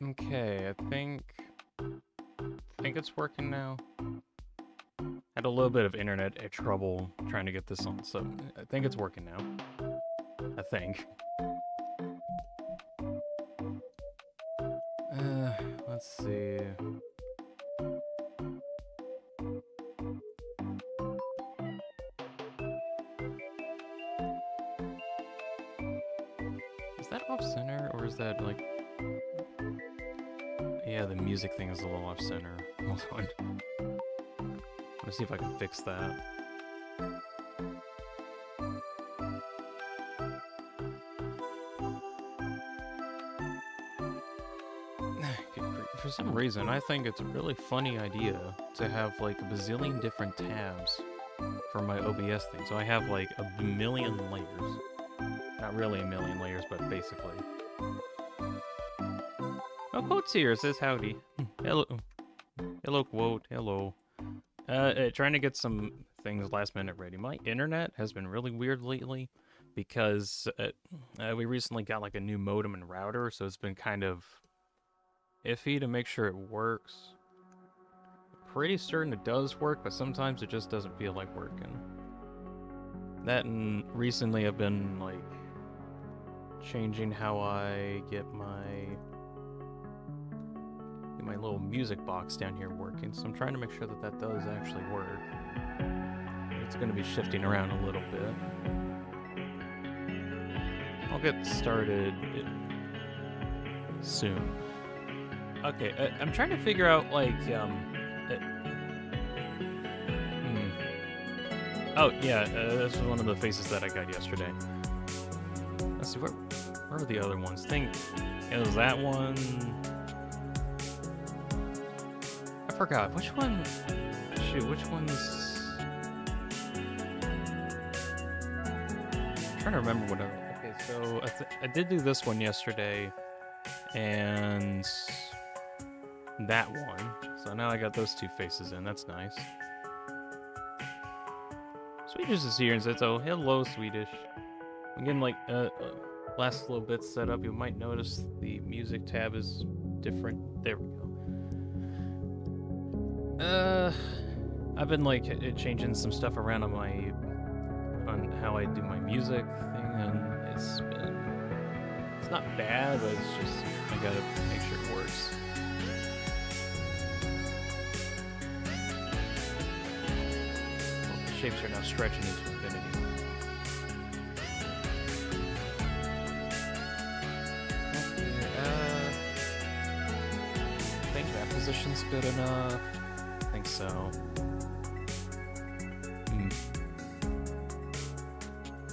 Okay, I think it's working now. Had a little bit of internet trouble trying to get this on, so I think it's working now. I think. Let's see. Is that off center or is that like? Yeah, the music thing is a little off center. Hold on. Let's see if I can fix that. For some reason, I think it's a really funny idea to have like a bazillion different tabs for my OBS thing. So I have like a million layers. Not really a million layers, but basically. Oh, Quote's here, says howdy. Hello. Hello, Quote. Hello. Trying to get some things last minute ready. My internet has been really weird lately because we recently got like a new modem and router, so it's been kind of iffy to make sure it works. Pretty certain it does work, but sometimes it just doesn't feel like working. That and recently I've been like changing how I get my little music box down here working, so I'm trying to make sure that that does actually work. It's going to be shifting around a little bit. I'll get started soon. Okay, I'm trying to figure out, like, Oh, yeah, this was one of the faces that I got yesterday. Let's see, where are the other ones? It was that one. I forgot, which one? Shoot, which one's... I'm trying to remember what okay, so I did do this one yesterday, and that one. So now I got those two faces in, that's nice. Swedish is here and says, oh, hello, Swedish. I'm getting, like, last little bit set up. You might notice the music tab is different. There we go. I've been, like, changing some stuff around on how I do my music thing, and it's not bad, but it's just, I gotta make sure it works. Shapes are now stretching into infinity. I think that position's good enough. I think so.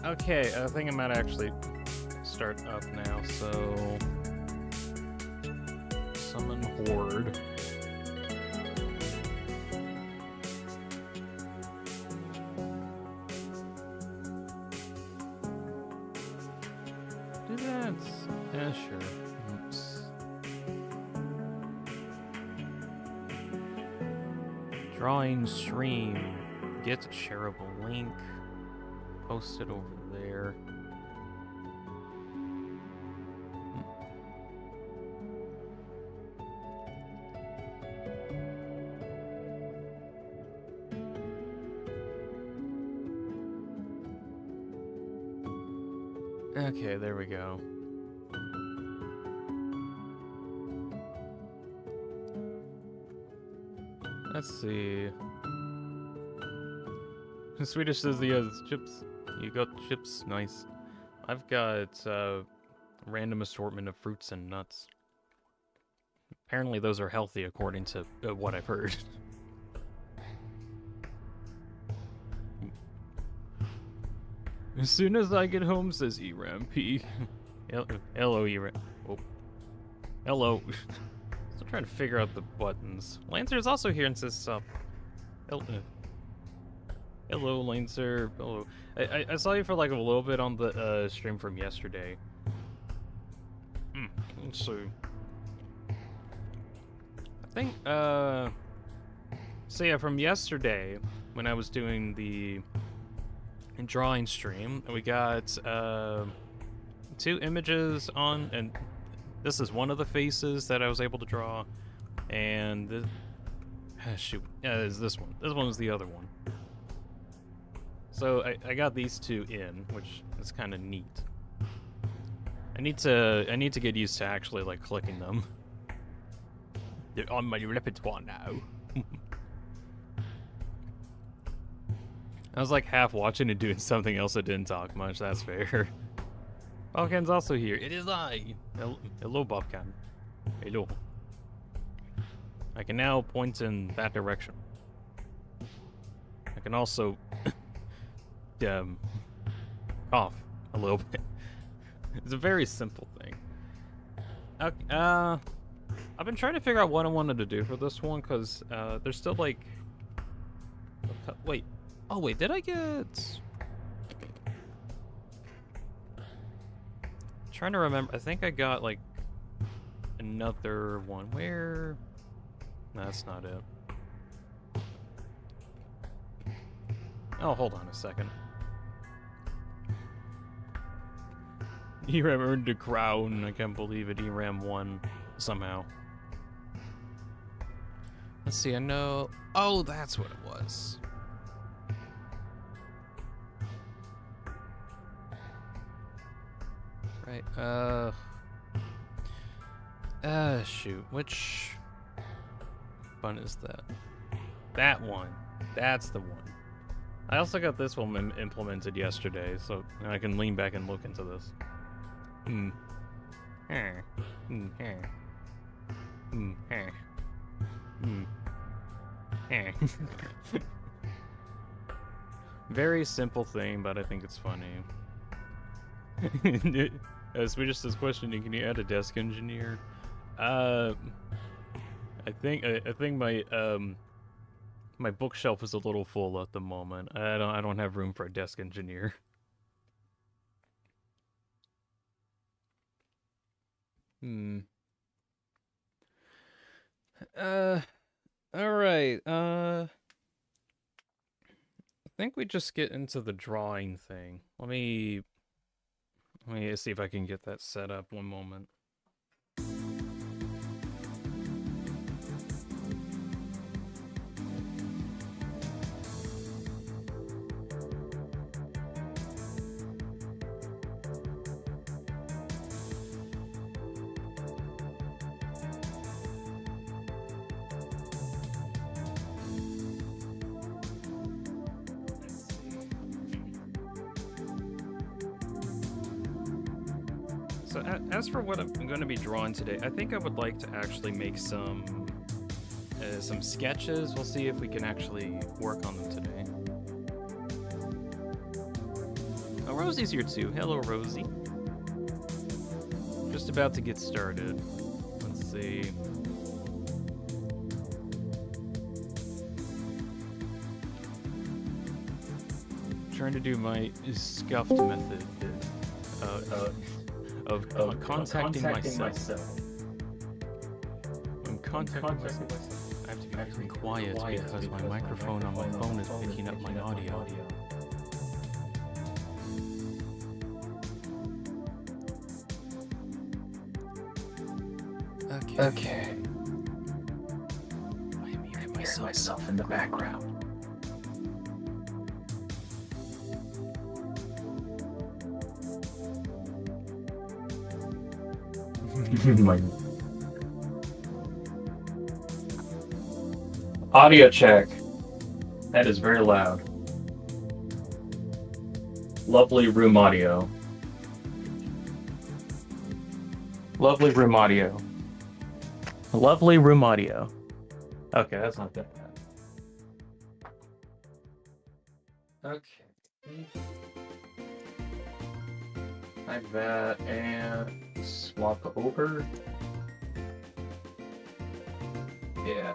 Okay, I think I might actually start up now, so... Summon Horde. Yeah, sure. Oops. Drawing stream. Get a shareable link. Post it over there. Okay, there we go. Let's see. Swedish says he has chips. You got chips, nice. I've got a random assortment of fruits and nuts. Apparently those are healthy according to what I've heard. As soon as I get home, says ERAMP. Hello, ERAMP. Oh. Hello. Still trying to figure out the buttons. Lancer's also here and says sup. Hello, Lancer. Hello. I saw you for like a little bit on the stream from yesterday. Let's see. I think, so yeah, from yesterday, when I was doing the drawing stream, we got 2 images on, and this is one of the faces that I was able to draw, and this, shoot, yeah, it's this one. This one was the other one. So I got these 2 in, which is kind of neat. I need to get used to actually like clicking them. They're on my repertoire now. I was like half watching and doing something else that didn't talk much. That's fair. Bobcan's also here. It is I. Hello, Bobcan. Hello. I can now point in that direction. I can also cough a little bit. It's a very simple thing. Okay, I've been trying to figure out what I wanted to do for this one, because there's still like... Wait. Oh, wait, did I get... Trying to remember. I think I got like another one. Where? No, that's not it. Oh, hold on a second. ERAM earned a crown. I can't believe it. ERAM won somehow. Let's see. I know. Oh, that's what it was. Right. Shoot. Which one is that? That one. That's the one. I also got this one implemented yesterday, so I can lean back and look into this. Very simple thing, but I think it's funny. Swedish says, questioning, can you add a desk engineer? I think my my bookshelf is a little full at the moment. I don't have room for a desk engineer. All right. I think we just get into the drawing thing. Let me see if I can get that set up. One moment. So as for what I'm going to be drawing today, I think I would like to actually make some sketches. We'll see if we can actually work on them today. Oh, Rosie's here too. Hello, Rosie. Just about to get started. Let's see. Trying to do my scuffed method of contacting myself. I'm contacting myself. I have to be very quiet because my microphone on my phone is picking up my audio. Okay. I'm hearing myself in the background. Audio check. That is very loud. Lovely room audio. Lovely room audio. Lovely room audio. Okay, that's not that bad. Okay. Like that and swap over. Yeah.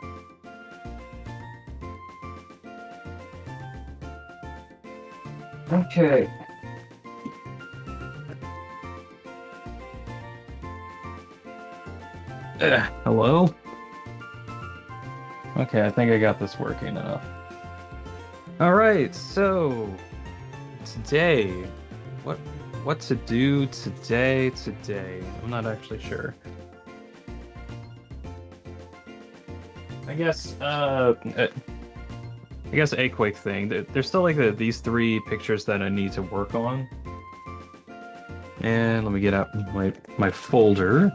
Okay. Hello? Okay, I think I got this working enough. Alright, so today, what What to do today? I'm not actually sure. I guess a quick thing. There's still like these three pictures that I need to work on. And let me get out my folder.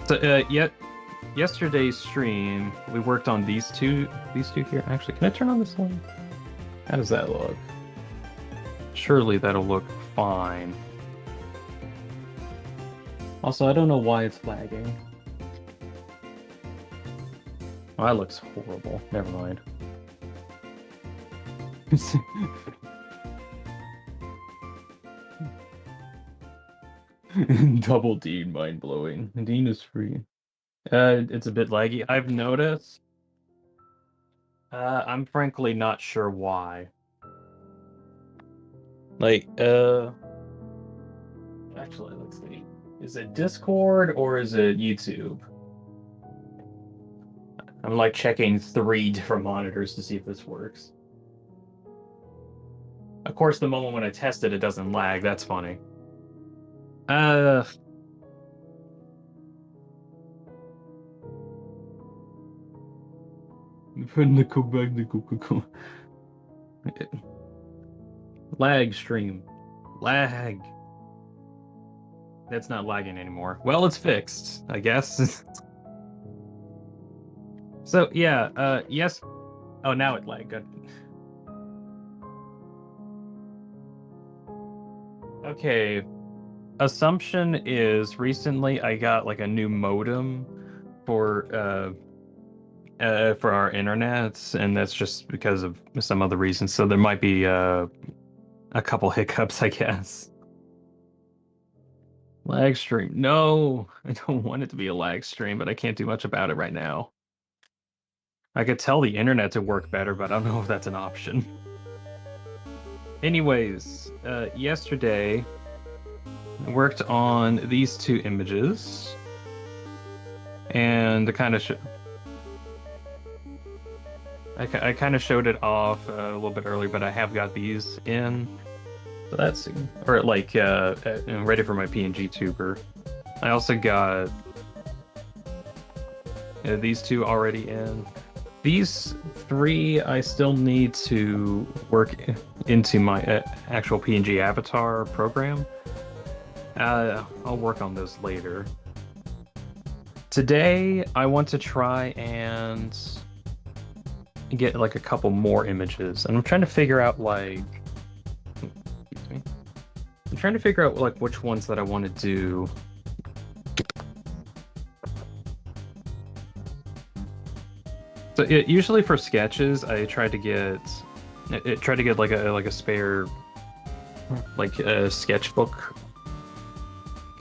So yesterday's stream we worked on these two here. Actually, can I turn on this one? How does that look? Surely that'll look fine. Also, I don't know why it's lagging. Oh, that looks horrible. Never mind. Double Dean, mind-blowing. Dean is free. It's a bit laggy. I've noticed. I'm frankly not sure why. Like, actually, let's see. Is it Discord or is it YouTube? I'm like checking 3 different monitors to see if this works. Of course, the moment when I test it, it doesn't lag. That's funny. Lag stream. Lag. That's not lagging anymore. Well, it's fixed, I guess. So, yeah, yes. Oh, now it lagged. Good. Okay. Assumption is recently I got like a new modem for our internet, and that's just because of some other reasons. So there might be a couple hiccups, I guess. Lag stream. No, I don't want it to be a lag stream, but I can't do much about it right now. I could tell the internet to work better, but I don't know if that's an option. Anyways, yesterday I worked on these 2 images, and I kind of showed it off a little bit earlier, but I have got these in. So that's like ready for my PNG tuber. I also got these 2 already in. These 3 I still need to work into my actual PNG avatar program. I'll work on those later. Today I want to try and get like a couple more images, and I'm trying to figure out like which ones that I want to do. So usually for sketches, I try to get like a spare like a sketchbook,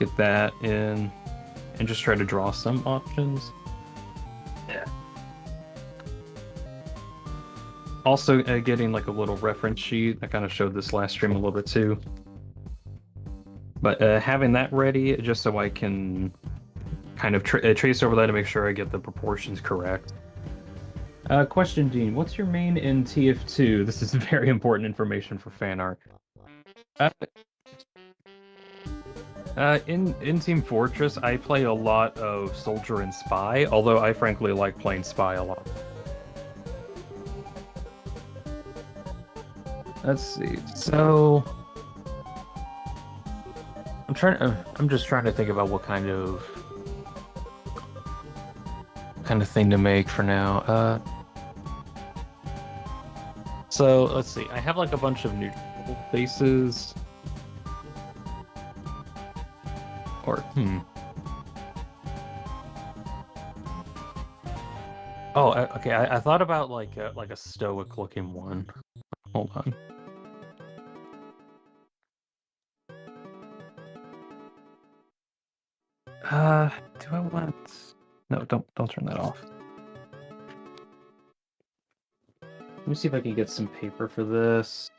get that in, and just try to draw some options. Yeah. Also, getting like a little reference sheet. I kind of showed this last stream a little bit too. But having that ready just so I can kind of trace over that to make sure I get the proportions correct. Question, Dean, what's your main in TF2? This is very important information for fan art. In Team Fortress, I play a lot of Soldier and Spy, although I frankly like playing Spy a lot. Let's see. So I'm just trying to think about what kind of thing to make for now. So let's see. I have like a bunch of neutral faces. Or Oh, okay. I thought about like a stoic looking one. Hold on. Do I want? No, don't turn that off. Let me see if I can get some paper for this.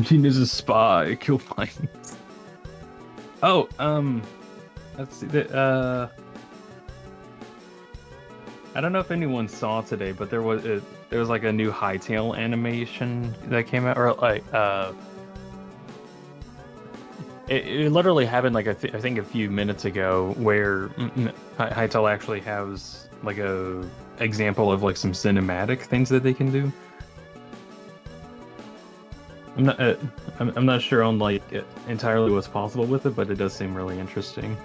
Gina's a spy. Kill Vikings. Oh, let's see. I don't know if anyone saw today, but there was like a new Hightail animation that came out, or like it literally happened like I think a few minutes ago, where Hightail actually has like a example of like some cinematic things that they can do. I'm not I'm not sure on like entirely what's possible with it, but it does seem really interesting.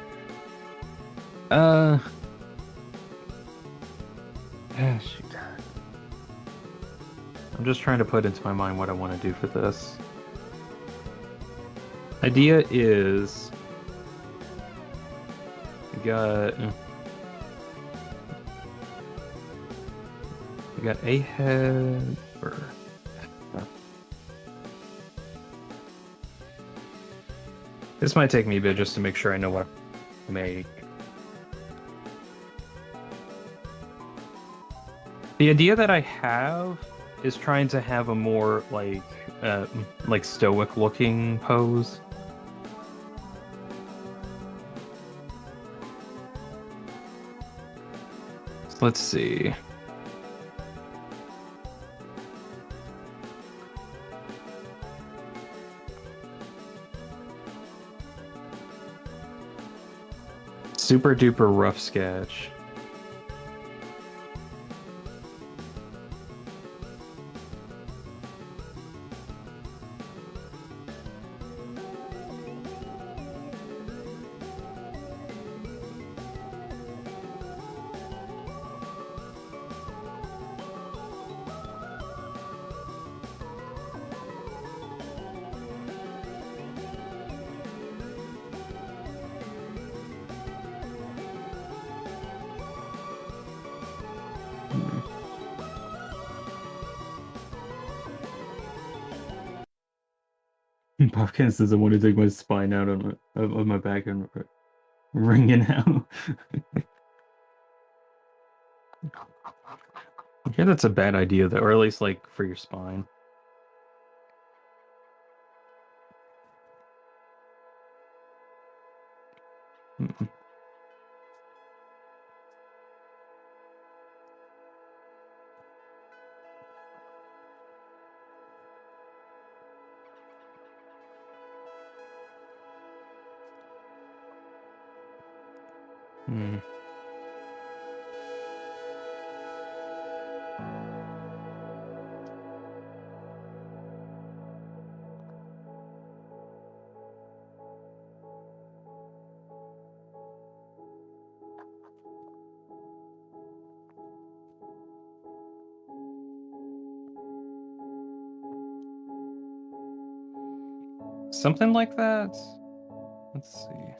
Uh, shoot. I'm just trying to put into my mind what I want to do for this. Idea is we got a head or this might take me a bit just to make sure I know what to make. The idea that I have is trying to have a more like stoic looking pose. So let's see. Super duper rough sketch. Podcast doesn't want to take my spine out of my back and wringing out. Yeah, that's a bad idea though, or at least like for your spine. Mm. Mm. Something like that. Let's see.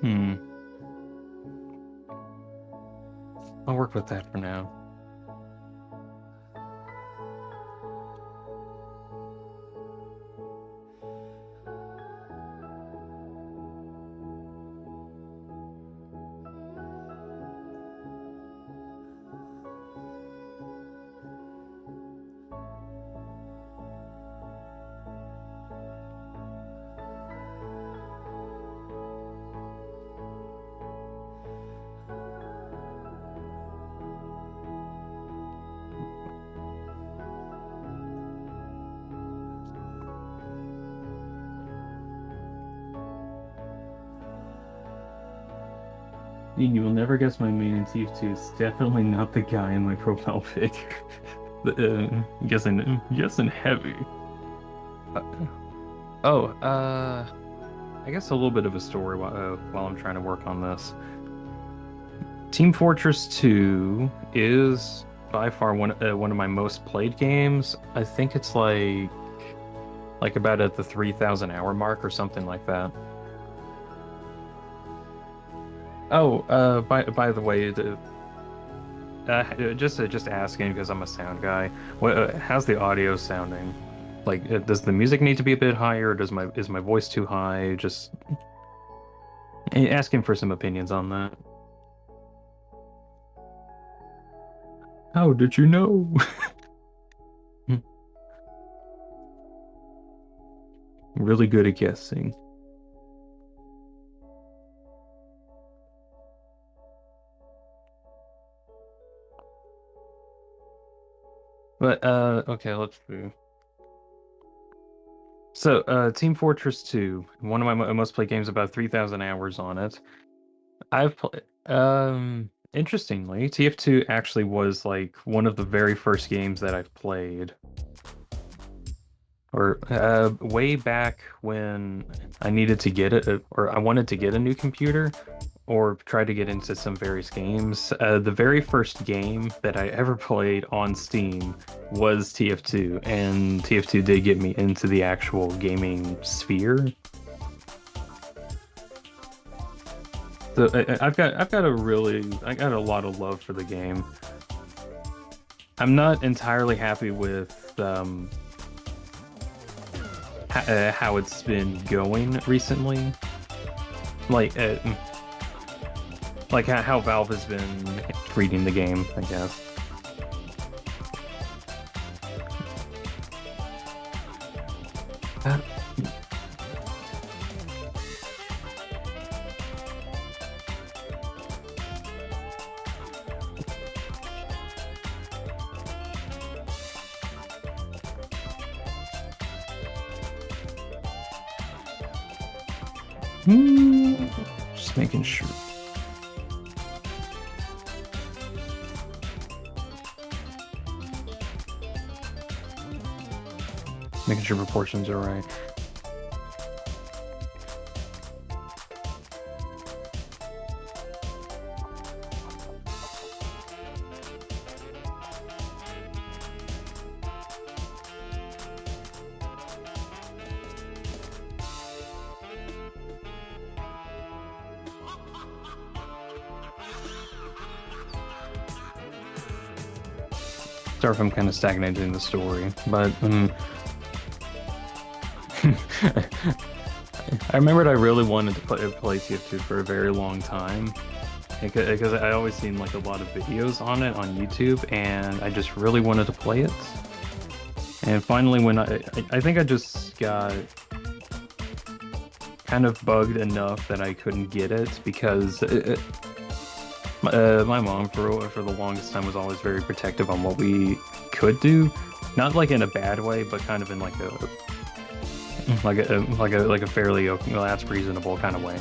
Hmm. I'll work with that for now. You will never guess my main in TF2 is definitely not the guy in my profile pic. Guessing heavy. Uh, I guess a little bit of a story while I'm trying to work on this. Team Fortress 2 is by far one of my most played games. I think it's like about at the 3,000 hour mark or something like that. Oh, by the way, just asking because I'm a sound guy. How's the audio sounding? Like, does the music need to be a bit higher? Or is my voice too high? Just asking for some opinions on that. How did you know? Really good at guessing. But okay, let's see. So, Team Fortress 2, one of my most played games, about 3,000 hours on it. I've played, interestingly, TF2 actually was like one of the very first games that I've played. Or way back when I needed to get it, or I wanted to get a new computer, or try to get into some various games. The very first game that I ever played on Steam was TF2, and TF2 did get me into the actual gaming sphere. So I got a lot of love for the game. I'm not entirely happy with how it's been going recently. Like like how Valve has been treating the game, I guess. Uh, just making sure. Making sure proportions are right. Sorry if I'm kind of stagnated in the story, but I remembered I really wanted to play TF2 for a very long time because I always seen like a lot of videos on it on YouTube, and I just really wanted to play it. And finally, when I think I just got kind of bugged enough that I couldn't get it because my mom for the longest time was always very protective on what we could do, not like in a bad way, but kind of in like a fairly okay, well, that's reasonable kind of way.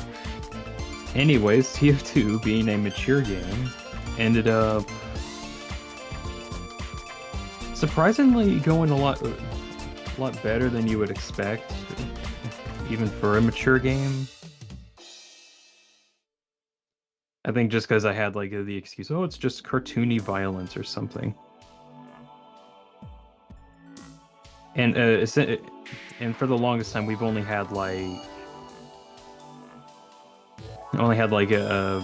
Anyways, TF2 being a mature game ended up surprisingly going a lot better than you would expect, even for a mature game. I think just because I had like the excuse, oh, it's just cartoony violence or something. And for the longest time, we've only had like a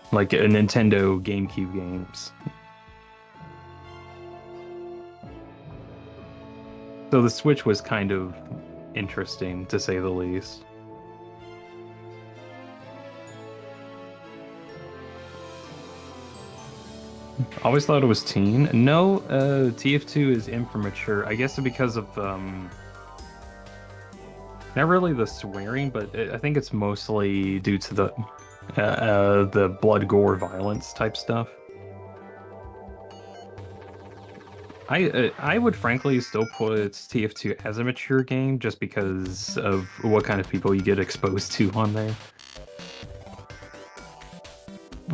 Nintendo GameCube games. So the Switch was kind of interesting, to say the least. Always thought it was teen. No, TF2 is in for mature. I guess because of not really the swearing, but I think it's mostly due to the blood, gore, violence type stuff. I would frankly still put TF2 as a mature game just because of what kind of people you get exposed to on there.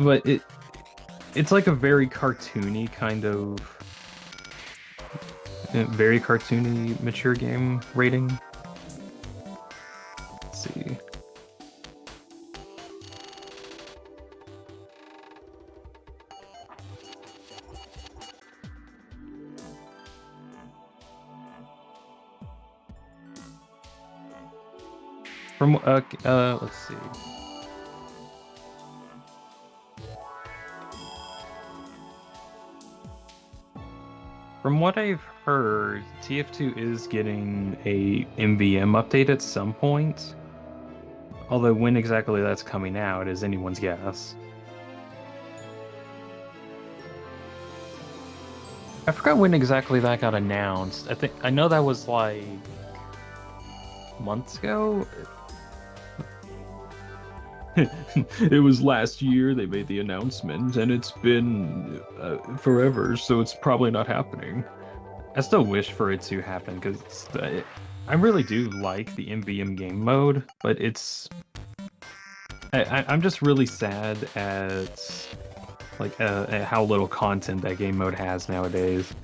but it's like a very cartoony kind of very cartoony mature game rating. Let's see. From let's see. From what I've heard, TF2 is getting a MVM update at some point. Although when exactly that's coming out is anyone's guess. I forgot when exactly that got announced. I know that was like months ago. It was last year they made the announcement, and it's been forever, so it's probably not happening. I still wish for it to happen because I really do like the MVM game mode, but I'm just really sad at like at how little content that game mode has nowadays.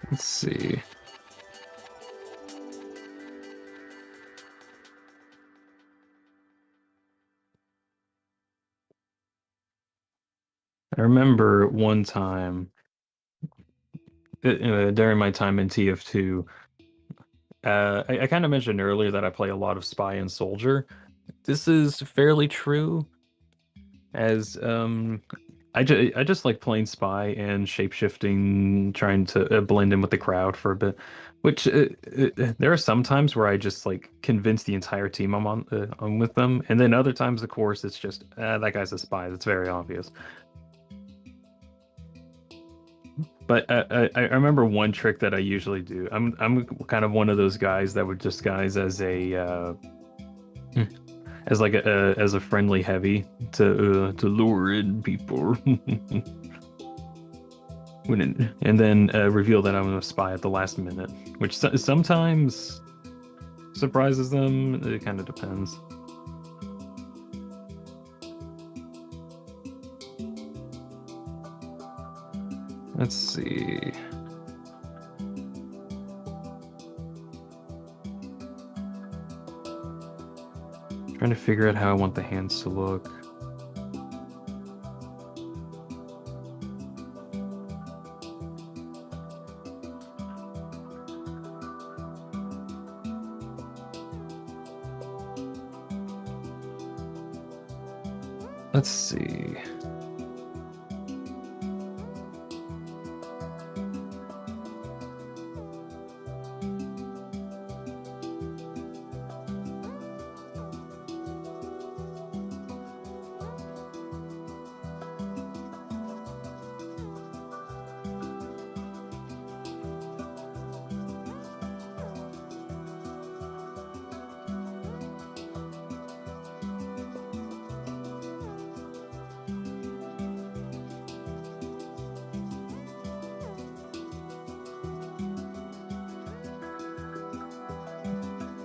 Let's see. I remember one time during my time in TF2, I kind of mentioned earlier that I play a lot of Spy and Soldier. This is fairly true, as I just like playing Spy and shapeshifting, trying to blend in with the crowd for a bit. Which there are some times where I just like convince the entire team I'm with them, and then other times, of course, it's just that guy's a spy. That's very obvious. But I remember one trick that I usually do. I'm kind of one of those guys that would disguise as a as like as a friendly heavy to lure in people, and then reveal that I'm a spy at the last minute, which sometimes surprises them. It kind of depends. Let's see. Trying to figure out how I want the hands to look. Let's see.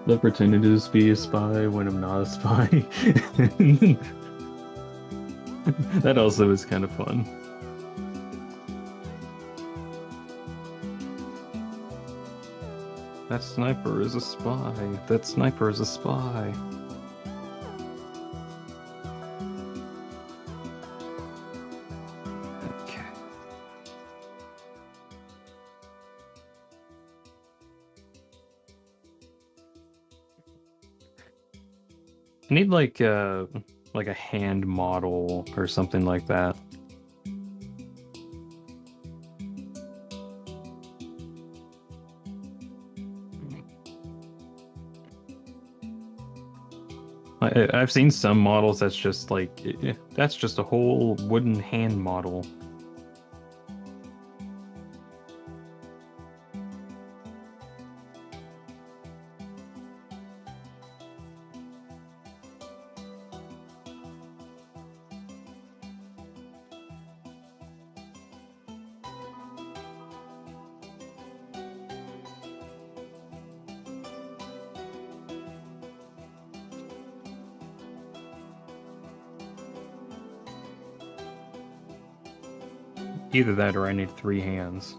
The pretending to be a spy when I'm not a spy. That also is kind of fun. That sniper is a spy. That sniper is a spy. Okay. I need like a hand model or something like that. I've seen some models that's just like that's just a whole wooden hand model. Either that or I need 3 hands.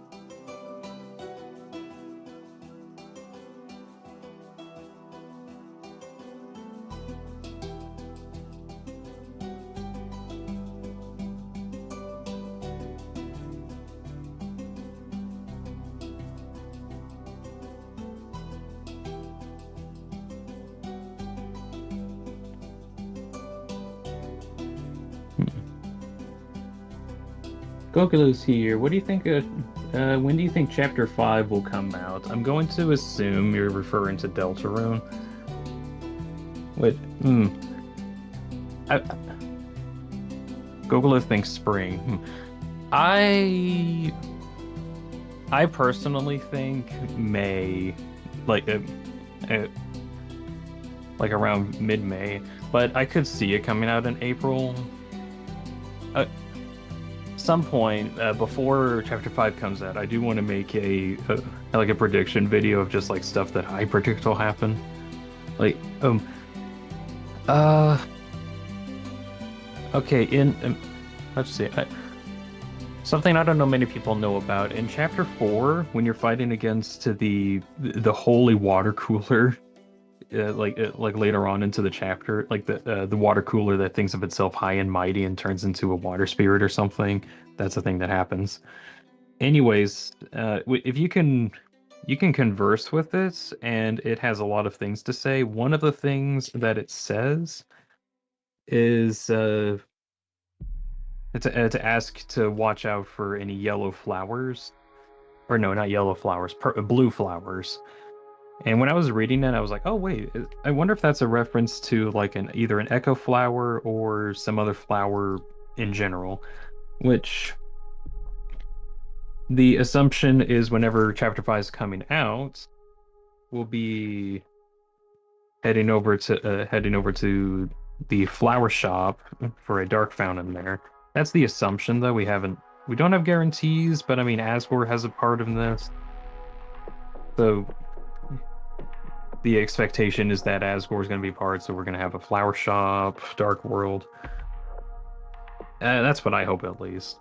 Goku's here. What do you think? When do you think Chapter 5 will come out? I'm going to assume you're referring to Deltarune. Wait, I, Gogolo thinks spring. I personally think May, like uh, like around mid-May, but I could see it coming out in April. Some point before Chapter 5 comes out, I do want to make a prediction video of just like stuff that I predict will happen. Like uh okay, let's see. Something I don't know many people know about. In Chapter 4, when you're fighting against the holy water cooler, like later on into the chapter, like the water cooler that thinks of itself high and mighty and turns into a water spirit or something. That's a thing that happens. Anyways, if you can converse with it, and it has a lot of things to say. One of the things that it says is to ask to watch out for any yellow flowers, or no, not yellow flowers, blue flowers. And when I was reading that, I was like, "Oh wait, I wonder if that's a reference to like either an echo flower or some other flower in general." Which the assumption is, whenever Chapter 5 is coming out, we'll be heading over to the flower shop for a dark fountain there. That's the assumption, though. We don't have guarantees, but I mean, Asgore has a part in this, so the expectation is that Asgore is going to be part, so we're going to have a flower shop, dark world. That's what I hope, at least.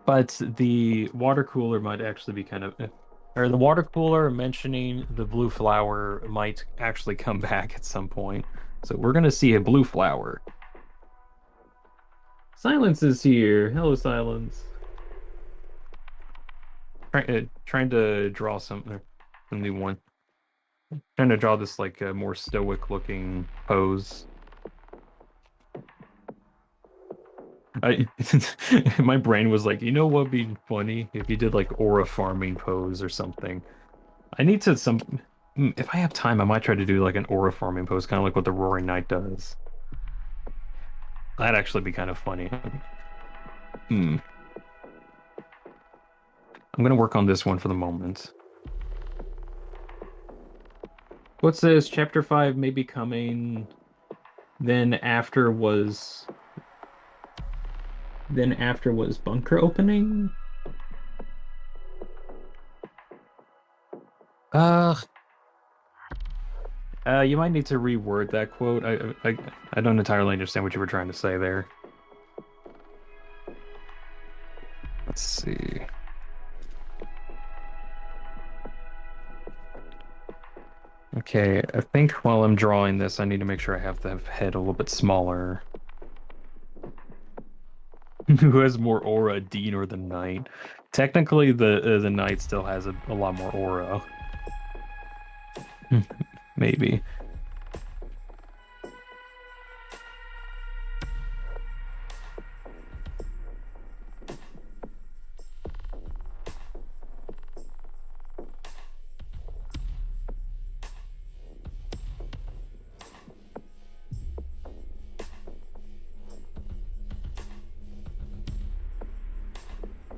But the water cooler might actually be or the water cooler mentioning the blue flower might actually come back at some point. So we're going to see a blue flower. Silence is here. Hello, Silence. Trying to draw some new one. Trying to draw this like a more stoic looking pose. My brain was like, you know what would be funny if you did like aura farming pose or something. I need to if I have time, I might try to do like an aura farming pose, kind of like what the Roaring Knight does. That'd actually be kind of funny. I'm gonna work on this one for the moment. What's this? Chapter 5 may be coming. Then after was bunker opening? You might need to reword that quote. I don't entirely understand what you were trying to say there. Let's see. Okay, I think while I'm drawing this, I need to make sure I have the head a little bit smaller. Who has more aura, Dean or the Knight? Technically, the Knight still has a lot more aura. Maybe.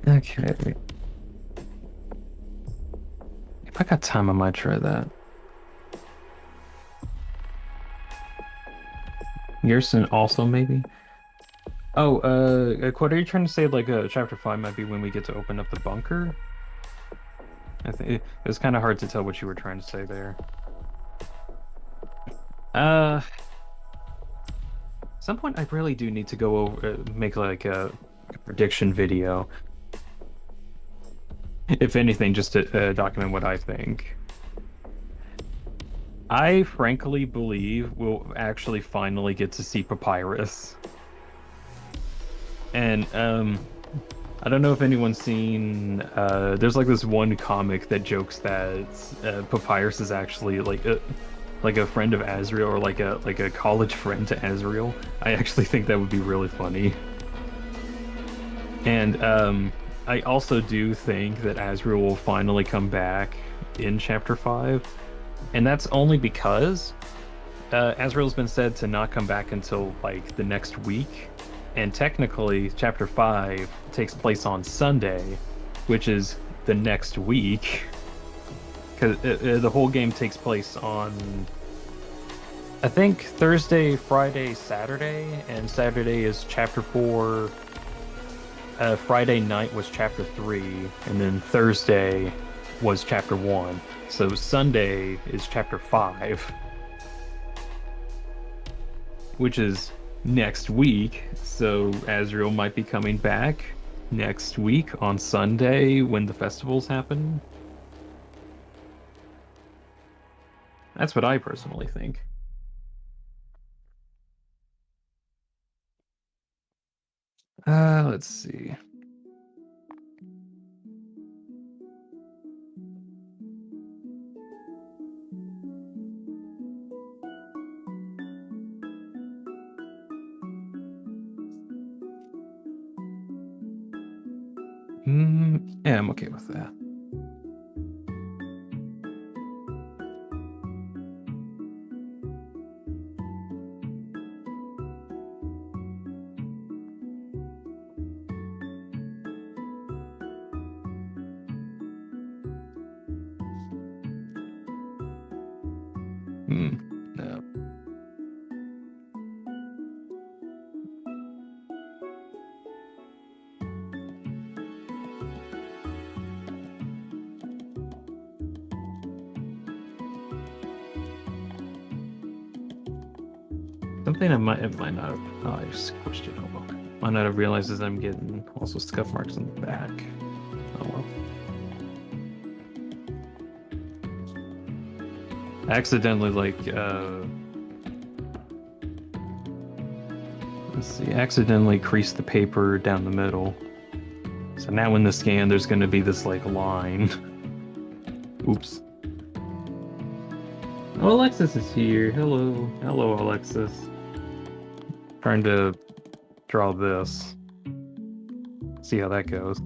Okay. If I got time, I might try that. Gerson also, maybe? Oh, Quad, are you trying to say like Chapter 5 might be when we get to open up the bunker? I think it was kind of hard to tell what you were trying to say there. At some point I really do need to go over make like a prediction video. If anything, just to document what I think. I frankly believe we'll actually finally get to see Papyrus. And I don't know if anyone's seen there's like this one comic that jokes that Papyrus is actually like a friend of Azrael, or like a college friend to Azrael. I actually think that would be really funny. And I also do think that Azrael will finally come back in Chapter 5. And that's only because Azrael's been said to not come back until like the next week. And technically, Chapter 5 takes place on Sunday, which is the next week. Because the whole game takes place on, I think, Thursday, Friday, Saturday, and Saturday is Chapter 4. Friday night was Chapter 3, and then Thursday was Chapter 1. So Sunday is Chapter 5, which is next week. So Azrael might be coming back next week on Sunday when the festivals happen. That's what I personally think. Let's see. Yeah, I'm okay with that. No. Something it might not have. Oh, I just squished it. Oh well. Might not have realized is I'm getting also scuff marks on the back. Oh well. I accidentally let's see, accidentally creased the paper down the middle. So now in the scan, there's going to be this like line. Oops. Oh, Alexis is here. Hello. Hello, Alexis. Trying to draw this. See how that goes.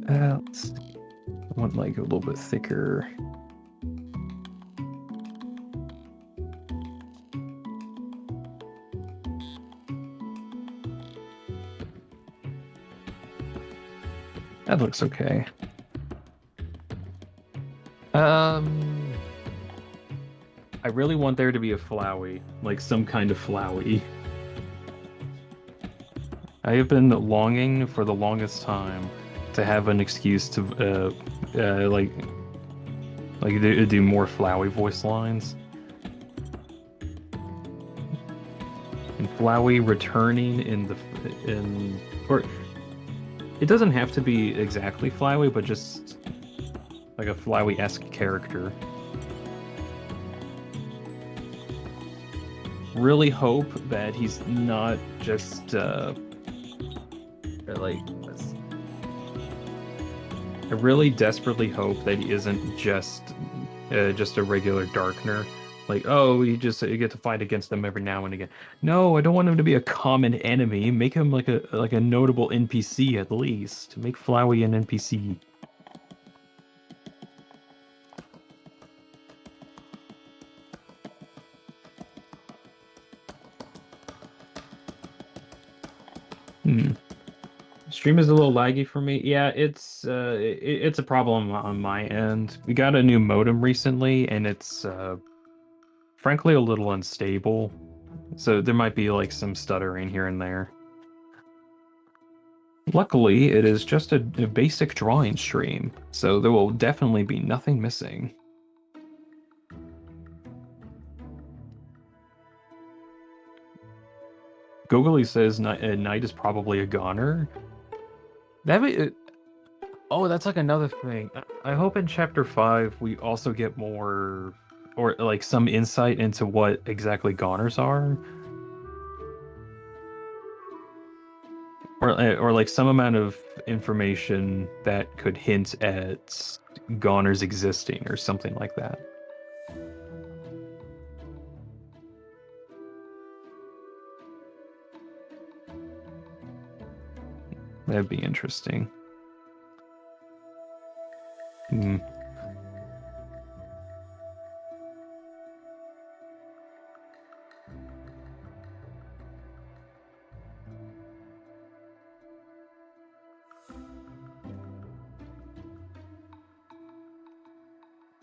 Let's see. I want like a little bit thicker. That looks okay. I really want there to be a Flowey, like some kind of Flowey. I have been longing for the longest time to have an excuse to do more Flowey voice lines. And Flowey returning or it doesn't have to be exactly Flowey, but just like a Flowey-esque character. Really hope that he's not just like, I really desperately hope that he isn't just a regular Darkner. Like, oh, you get to fight against them every now and again. No, I don't want him to be a common enemy. Make him like a notable NPC at least. Make Flowey an NPC. Stream is a little laggy for me. Yeah, it's a problem on my end. We got a new modem recently, and it's frankly a little unstable. So there might be like some stuttering here and there. Luckily, it is just a basic drawing stream, so there will definitely be nothing missing. Googly says night is probably a goner. That be, oh, that's like another thing. I hope in chapter 5 we also get more or like some insight into what exactly goners are. Or like some amount of information that could hint at goners existing or something like that. That'd be interesting. Hmm.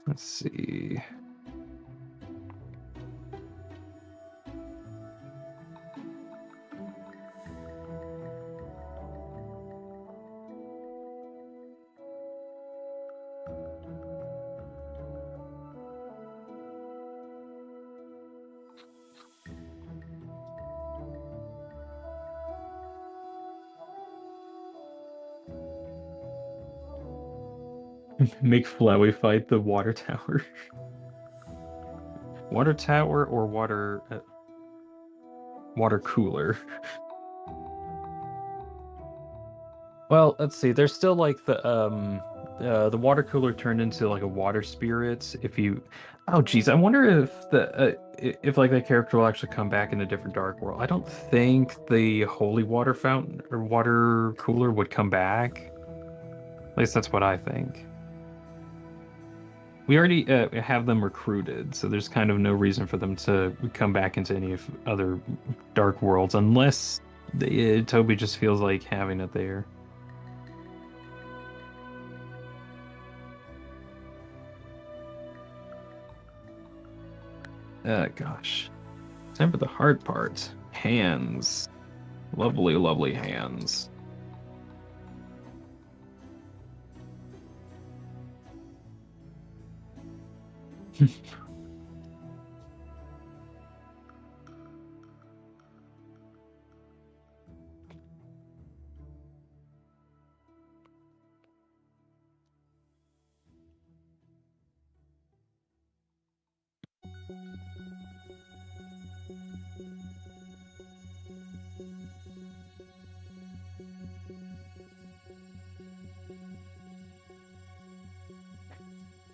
Let's see. Make Flowey fight the water tower. Water tower or water cooler. Well, let's see. There's still like the water cooler turned into like a water spirit. If you, oh geez, I wonder if if like that character will actually come back in a different Dark World. I don't think the holy water fountain or water cooler would come back. At least that's what I think. We already have them recruited, so there's kind of no reason for them to come back into any of other Dark Worlds unless Toby just feels like having it there. Gosh. Time for the hard part. Hands. Lovely, lovely hands.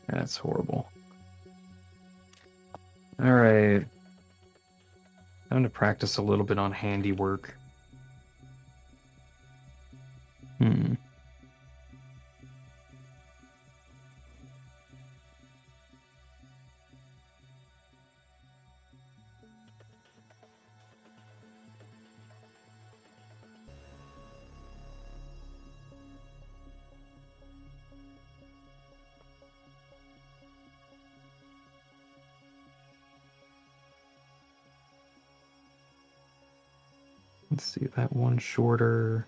That's horrible. All right. Time to practice a little bit on handiwork. Hmm. Let's see that one shorter.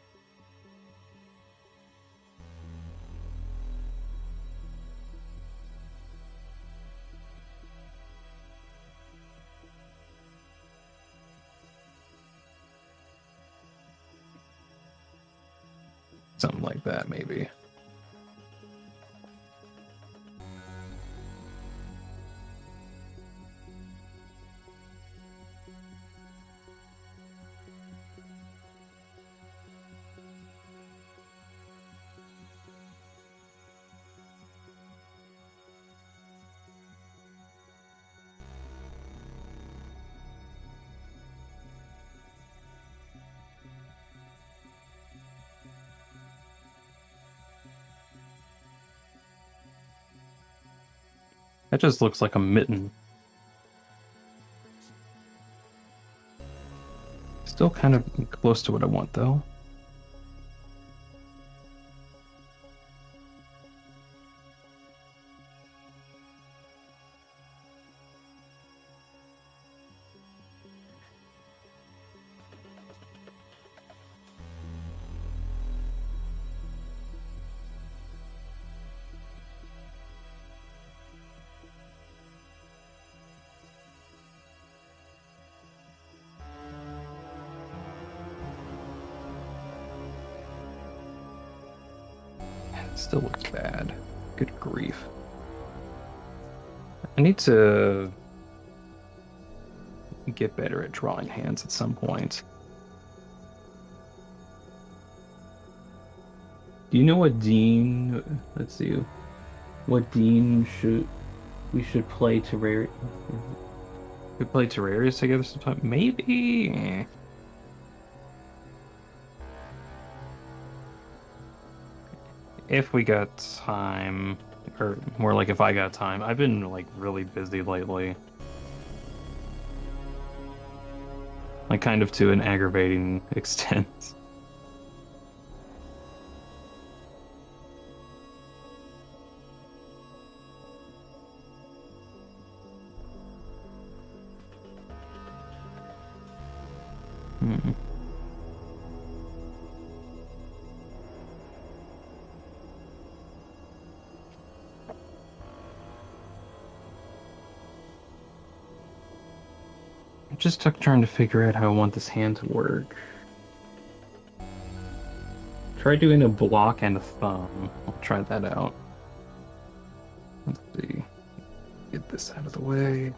Something like that, maybe. That just looks like a mitten. Still kind of close to what I want, though. Still looks bad. Good grief. I need to get better at drawing hands at some point. Do you know what Dean? Let's see. What Dean should we should play Terraria? We play Terraria together sometime? Maybe. If we got time, or more like if I got time. I've been like really busy lately. Like kind of to an aggravating extent. Hmm. I'm just trying to figure out how I want this hand to work. Try doing a block and a thumb. I'll try that out. Let's see. Get this out of the way.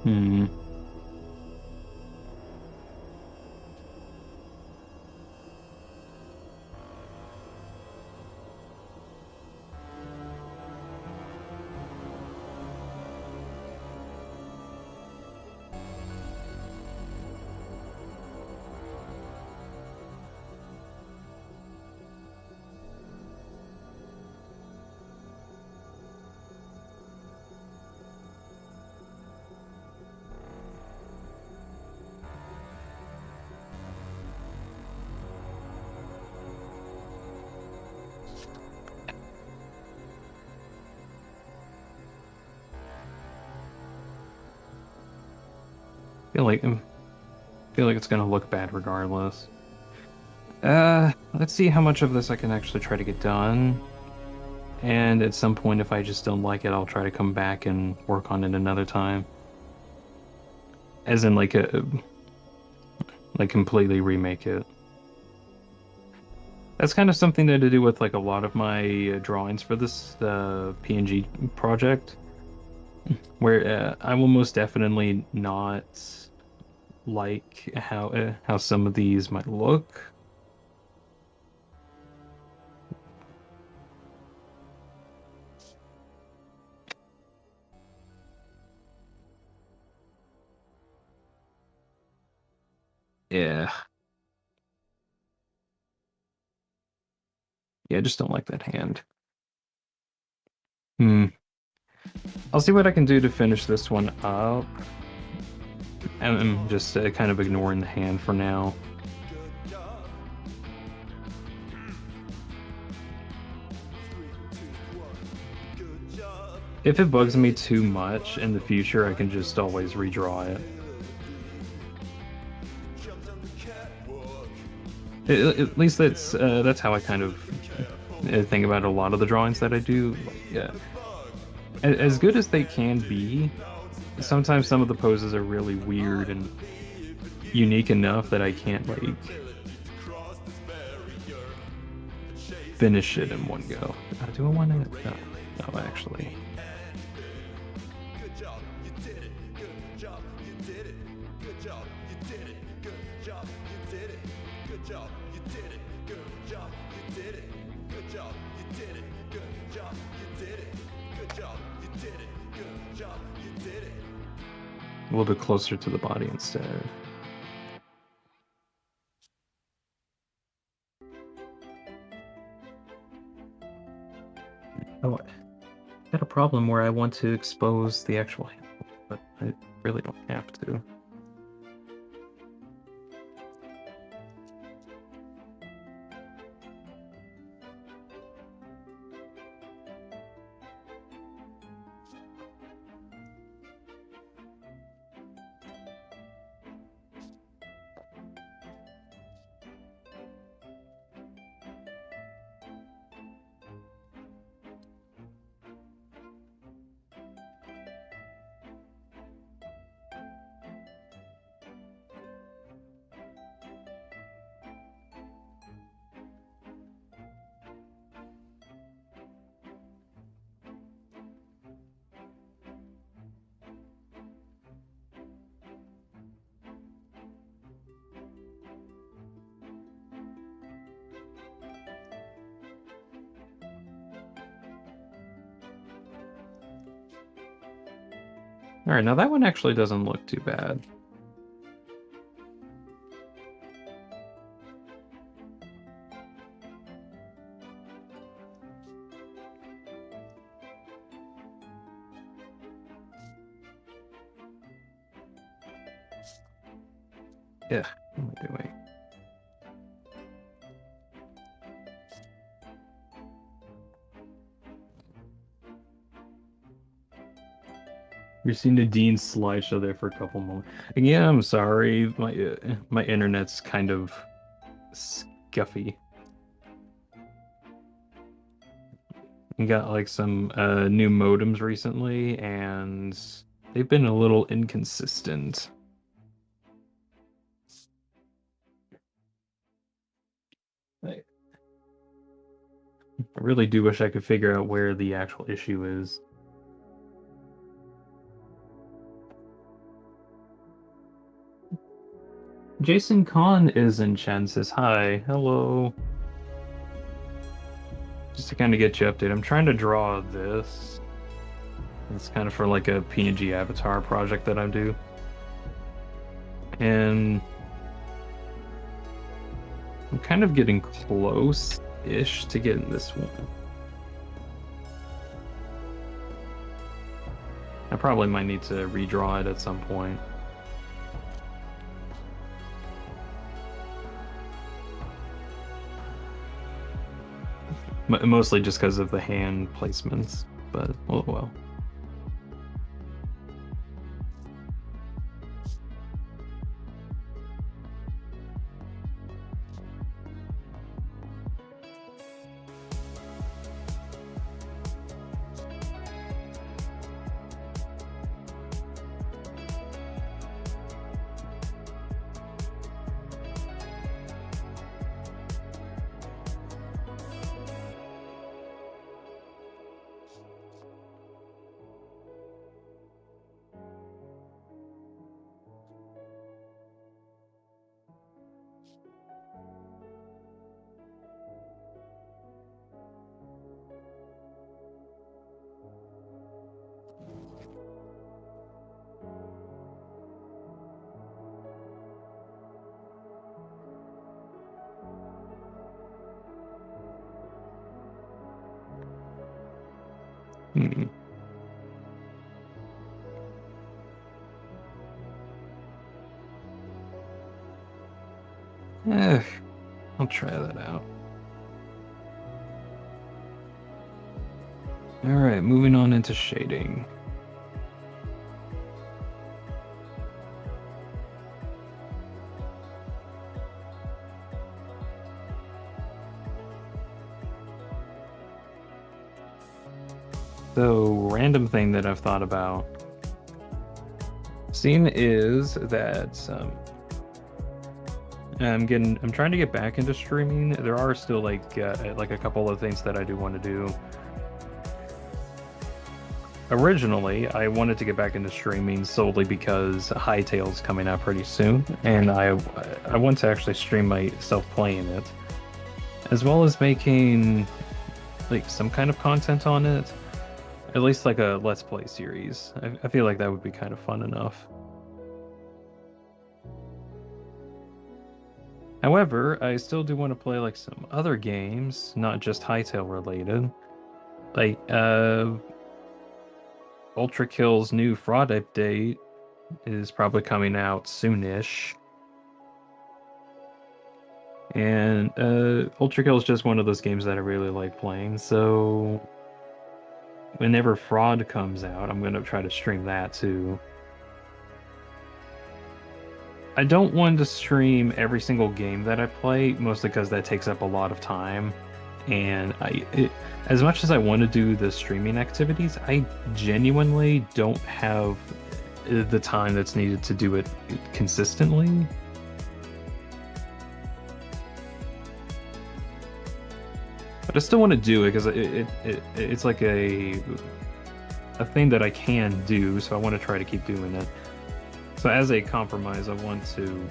Hmm. Feel like it's gonna look bad regardless. Let's see how much of this I can actually try to get done. And at some point, if I just don't like it, I'll try to come back and work on it another time. As in like completely remake it. That's kind of something that I do with like a lot of my drawings for this PNG project, where I will most definitely not like how some of these might look. Yeah, yeah, I just don't like that hand. Hmm. I'll see what I can do to finish this one up. I'm just kind of ignoring the hand for now. If it bugs me too much in the future, I can just always redraw it. At least that's how I kind of think about a lot of the drawings that I do. Yeah, as good as they can be, sometimes some of the poses are really weird and unique enough that I can't like finish it in one go. Do I want to? No, no, actually. A little bit closer to the body instead. Oh, I got a problem where I want to expose the actual handle, but I really don't have to. All right, now that one actually doesn't look too bad. Yeah, what am I doing? You're seeing the Dean slideshow there for a couple moments. Yeah, I'm sorry. My internet's kind of scuffy. We got like some new modems recently, and they've been a little inconsistent. I really do wish I could figure out where the actual issue is. Jason Kahn is in Chen says hi. Hello. Just to kind of get you updated, I'm trying to draw this. It's kind of for like a PNG avatar project that I do. And I'm kind of getting close-ish to getting this one. I probably might need to redraw it at some point. Mostly just because of the hand placements, but oh well. Hmm. I'll try that out. All right, moving on into shading. So, random thing that I've thought about seeing is that I'm trying to get back into streaming. There are still like a couple of things that I do want to do. Originally, I wanted to get back into streaming solely because Hytale's coming out pretty soon, and I want to actually stream myself playing it, as well as making like some kind of content on it. At least like a Let's Play series. I feel like that would be kind of fun enough. However, I still do want to play like some other games, not just Hytale related. Like, Ultra Kill's new fraud update is probably coming out soonish. And Ultra Kill is just one of those games that I really like playing, so whenever Fraud comes out, I'm gonna try to stream that too. I don't want to stream every single game that I play, mostly because that takes up a lot of time. And as much as I want to do the streaming activities, I genuinely don't have the time that's needed to do it consistently. But I still want to do it because it's like a thing that I can do, so I want to try to keep doing it. So as a compromise, I want to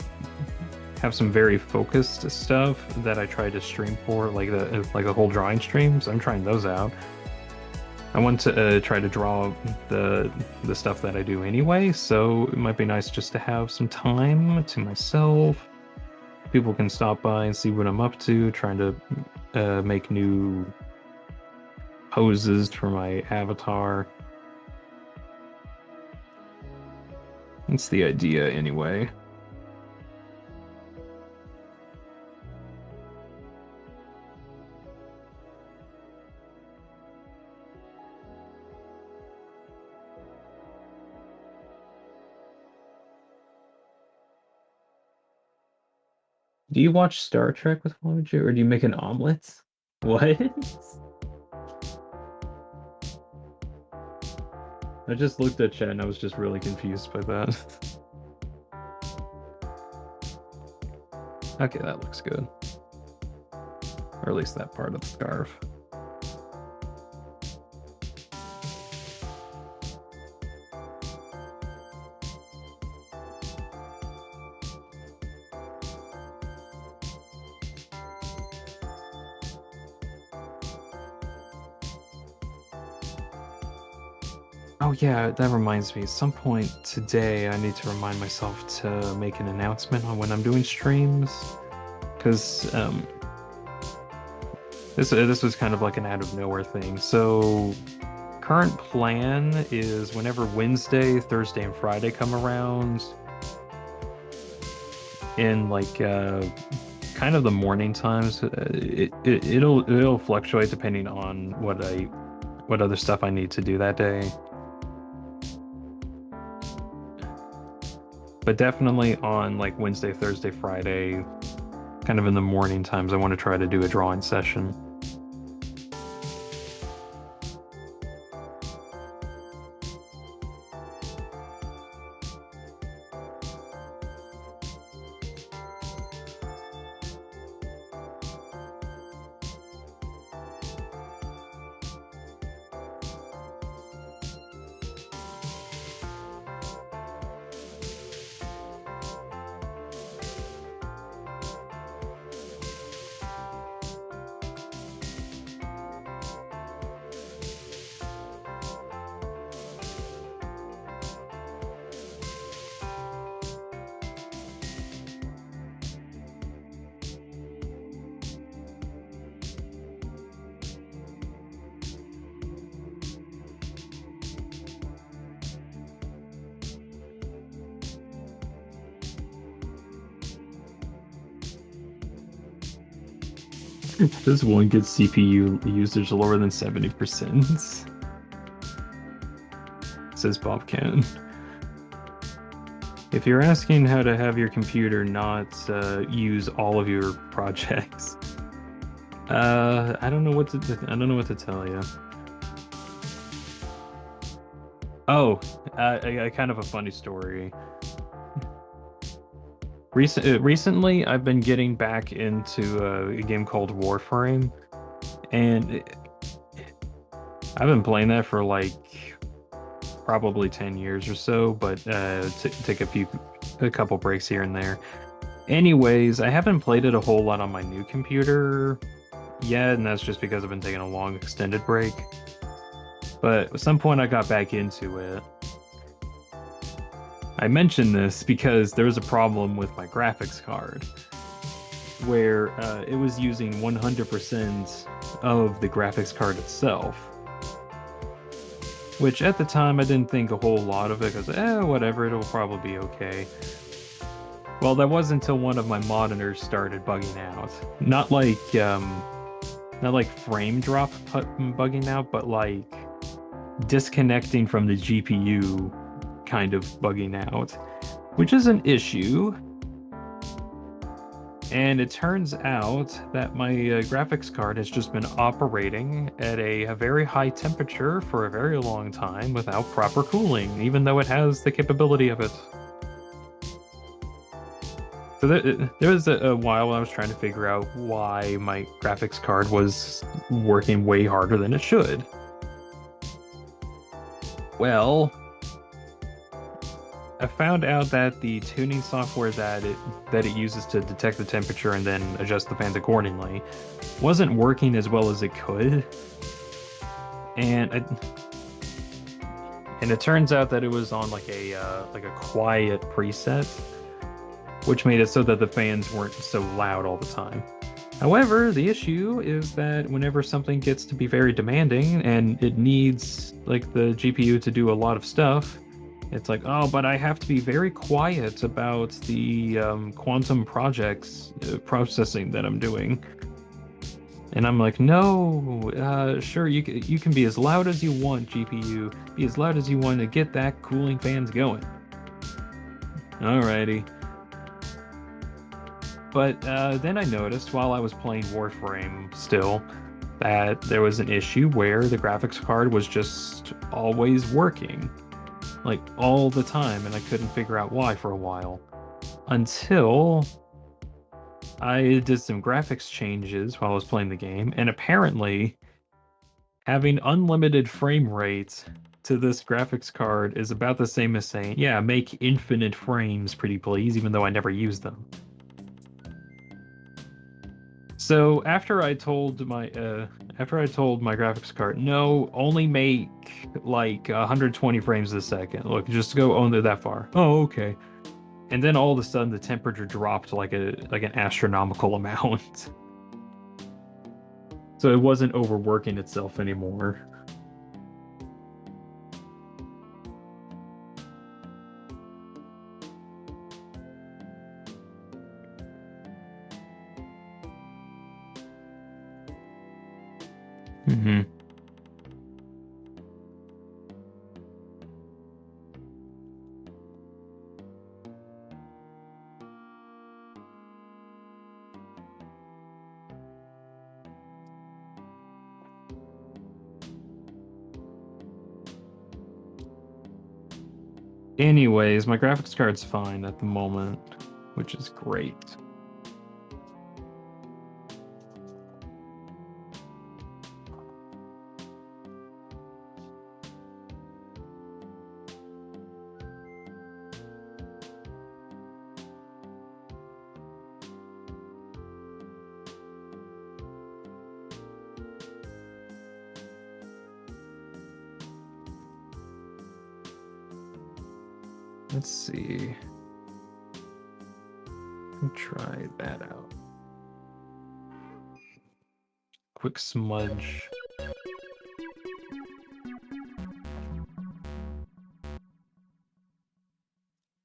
have some very focused stuff that I try to stream for, like the whole drawing streams. I'm trying those out. I want to try to draw the stuff that I do anyway, so it might be nice just to have some time to myself. People can stop by and see what I'm up to, trying to make new poses for my avatar. That's the idea anyway. Do you watch Star Trek with Flamingo, or do you make an omelet? What? I just looked at chat and I was just really confused by that. Okay, that looks good. Or at least that part of the scarf. Oh yeah, that reminds me. At some point today, I need to remind myself to make an announcement on when I'm doing streams, because this was kind of like an out of nowhere thing. So current plan is whenever Wednesday, Thursday, and Friday come around, in like kind of the morning times, it'll fluctuate depending on what other stuff I need to do that day. But definitely on like Wednesday, Thursday, Friday, kind of in the morning times, I want to try to do a drawing session. Does one get CPU usage lower than 70%? Says Bob Can. If you're asking how to have your computer not use all of your projects, I don't know what to tell you. Oh, a kind of a funny story. Recently, I've been getting back into a game called Warframe, and I've been playing that for like probably 10 years or so, but take a couple breaks here and there. Anyways, I haven't played it a whole lot on my new computer yet, and that's just because I've been taking a long extended break. But at some point I got back into it. I mention this because there was a problem with my graphics card where it was using 100% of the graphics card itself. which at the time I didn't think a whole lot of it because, whatever, it'll probably be okay. Well, that was until one of my monitors started bugging out. Not like frame drop bugging out, but like disconnecting from the GPU kind of bugging out, which is an issue. And it turns out that my graphics card has just been operating at a very high temperature for a very long time without proper cooling, even though it has the capability of it. So there was a while I was trying to figure out why my graphics card was working way harder than it should. Well, I found out that the tuning software that it uses to detect the temperature and then adjust the fans accordingly wasn't working as well as it could. And it turns out that it was on like a quiet preset, which made it so that the fans weren't so loud all the time. However, the issue is that whenever something gets to be very demanding and it needs like the GPU to do a lot of stuff, it's like, oh, but I have to be very quiet about the quantum projects processing that I'm doing. And I'm like, no, sure, you can be as loud as you want, GPU. Be as loud as you want to get that cooling fans going. Alrighty. But then I noticed while I was playing Warframe still that there was an issue where the graphics card was just always working, like all the time, and I couldn't figure out why for a while. Until I did some graphics changes while I was playing the game, and apparently having unlimited frame rate to this graphics card is about the same as saying, yeah, make infinite frames, pretty please, even though I never use them. So after I told my graphics card, no, only make like 120 frames a second. Look, just go only that far. Oh, okay. And then all of a sudden the temperature dropped like an astronomical amount. So it wasn't overworking itself anymore. Hmm. Anyways, my graphics card's fine at the moment, which is great. Let's see. Try that out. Quick smudge.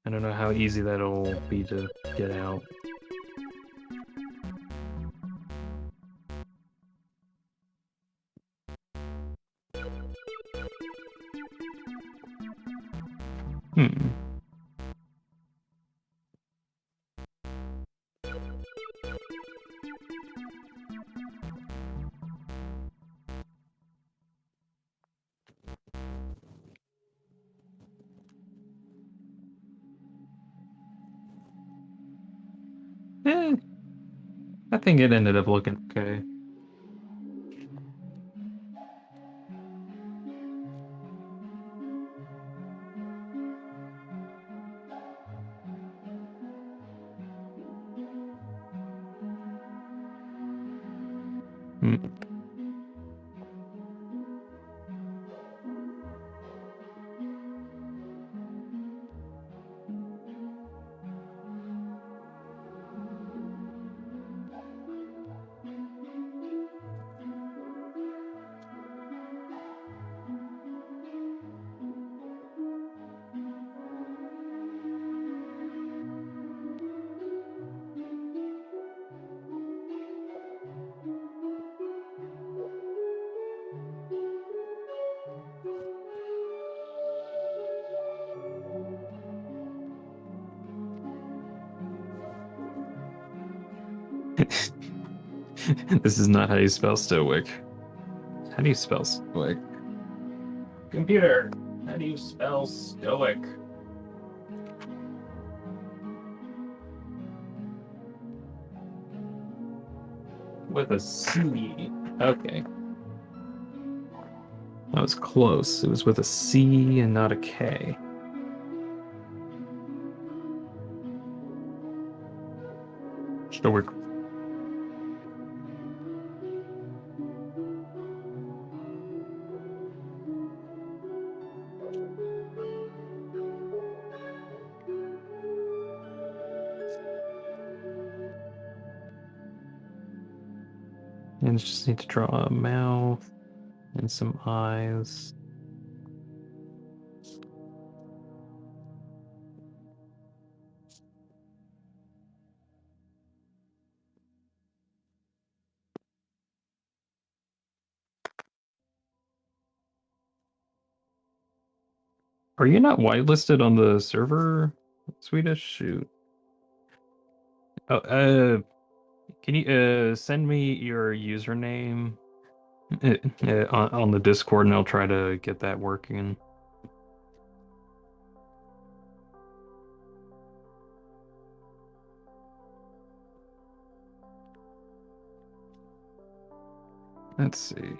I don't know how easy that'll be to get out. Hmm. Eh, I think it ended up looking okay. Hmm. This is not how you spell Stoic. How do you spell Stoic? Computer, how do you spell Stoic? With a C. Okay. That was close. It was with a C and not a K. Stoic. And just need to draw a mouth and some eyes. Are you not whitelisted on the server, Swedish? Shoot. Oh, can you send me your username on the Discord, and I'll try to get that working. Let's see.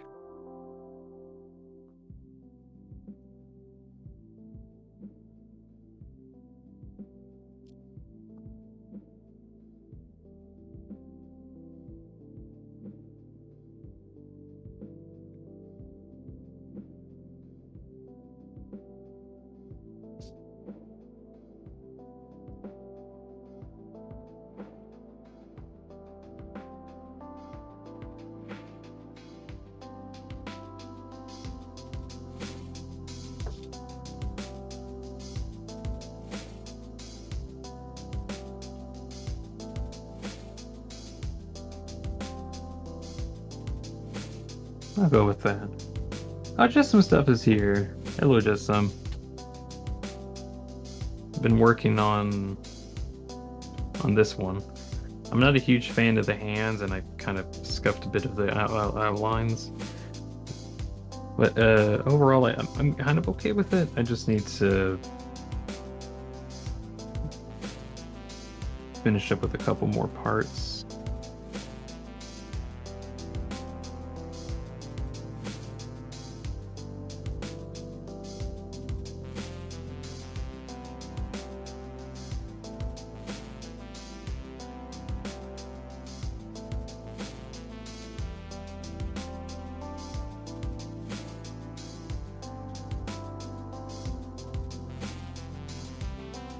I'll go with that. Oh, just some stuff is here. Hello, just some. I've been working on this one. I'm not a huge fan of the hands, and I kind of scuffed a bit of the outlines. But overall, I'm kind of okay with it. I just need to finish up with a couple more parts.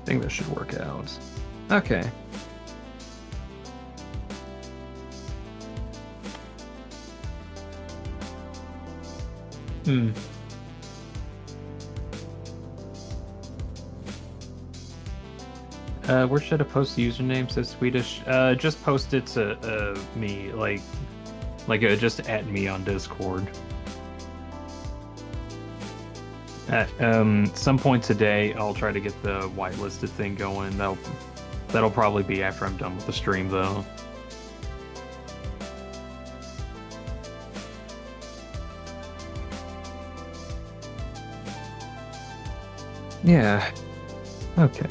I think this should work out. Okay. Hmm. Where should I post the username? Says Swedish. Just post it to me, just at me on Discord. At some point today, I'll try to get the whitelisted thing going. That'll probably be after I'm done with the stream, though. Yeah. Okay.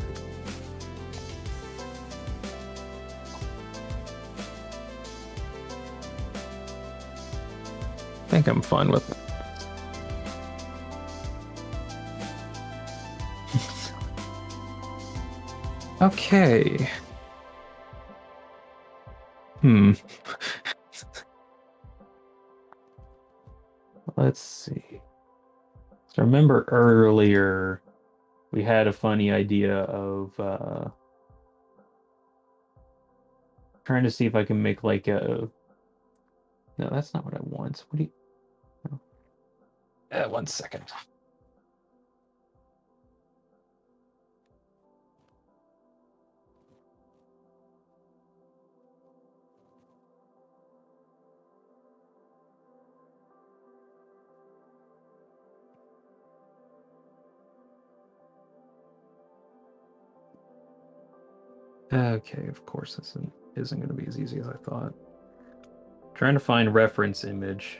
I think I'm fine with it. Okay. Hmm. Let's see. So remember earlier we had a funny idea of trying to see if I can make like a. No, that's not what I want. What do you? One second. Okay, of course this isn't going to be as easy as I thought. Trying to find reference image.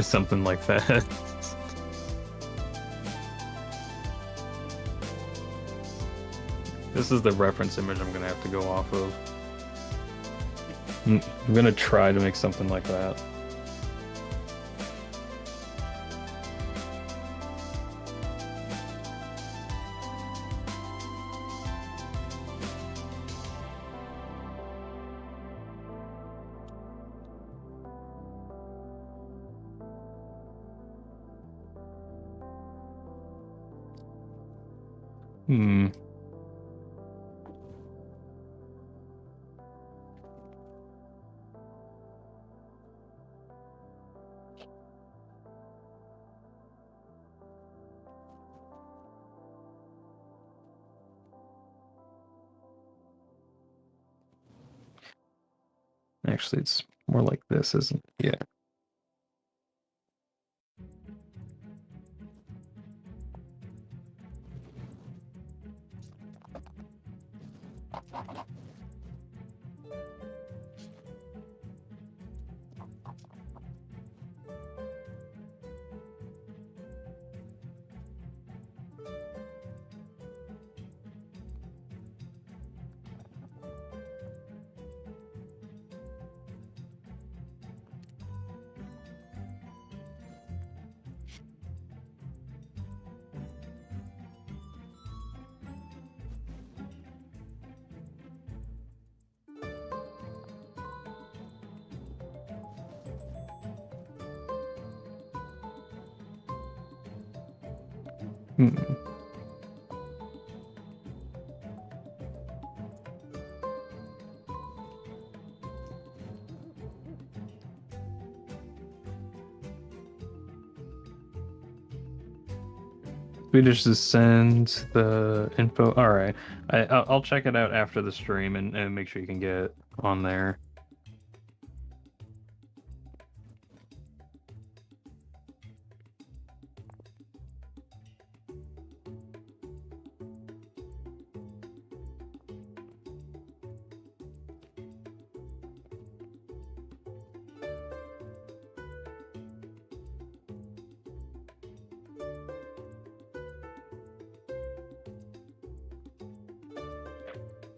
Something like that. This is the reference image I'm gonna have to go off of. I'm gonna try to make something like that. Hmm. Actually, it's more like this, isn't it? Yeah. Hmm. We just send the info. All right, I'll check it out after the stream and make sure you can get on there.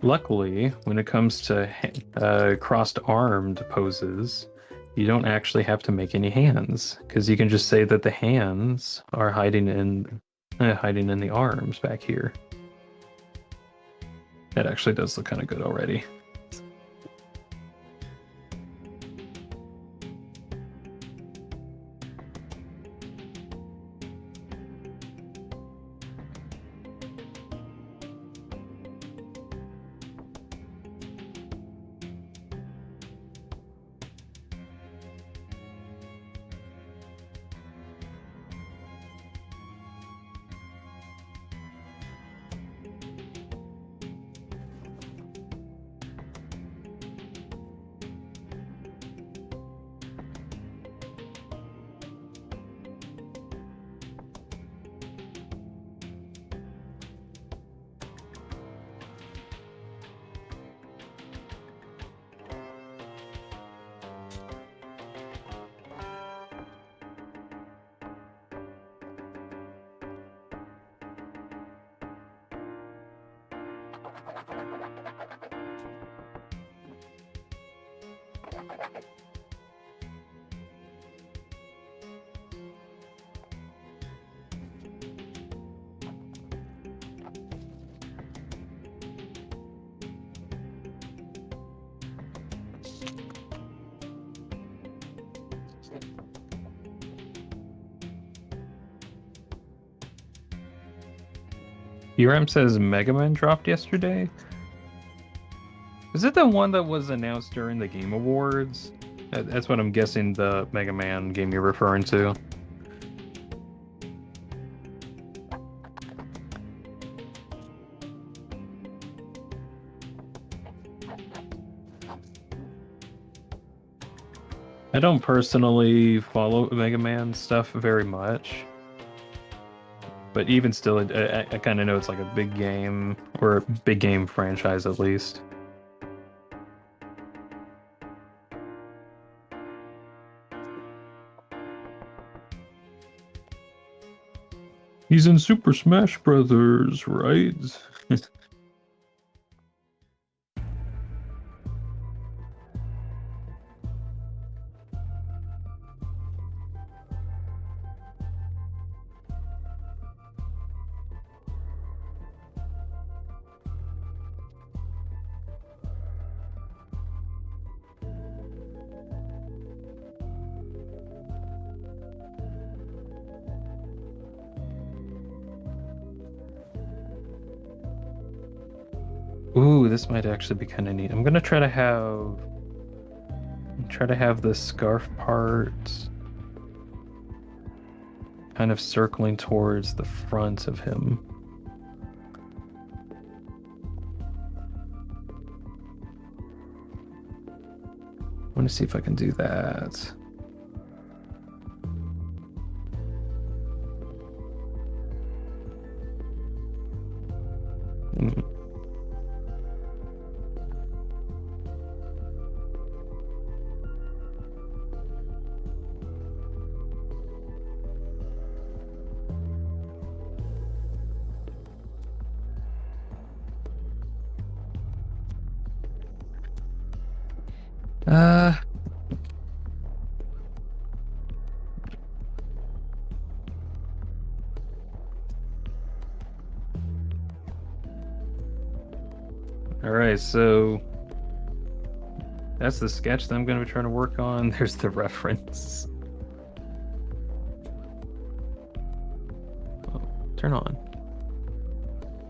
Luckily, when it comes to crossed-armed poses, you don't actually have to make any hands because you can just say that the hands are hiding in the arms back here. That actually does look kind of good already. URM says Mega Man dropped yesterday. Is it the one that was announced during the Game Awards? That's what I'm guessing the Mega Man game you're referring to. I don't personally follow Mega Man stuff very much, but even still, I kind of know it's like a big game or a big game franchise at least. He's in Super Smash Brothers, right? Ooh, this might actually be kind of neat. I'm gonna try to have the scarf part kind of circling towards the front of him. I want to see if I can do that. Hmm. Uh, all right, so that's the sketch that I'm going to be trying to work on. There's the reference. Oh, turn on.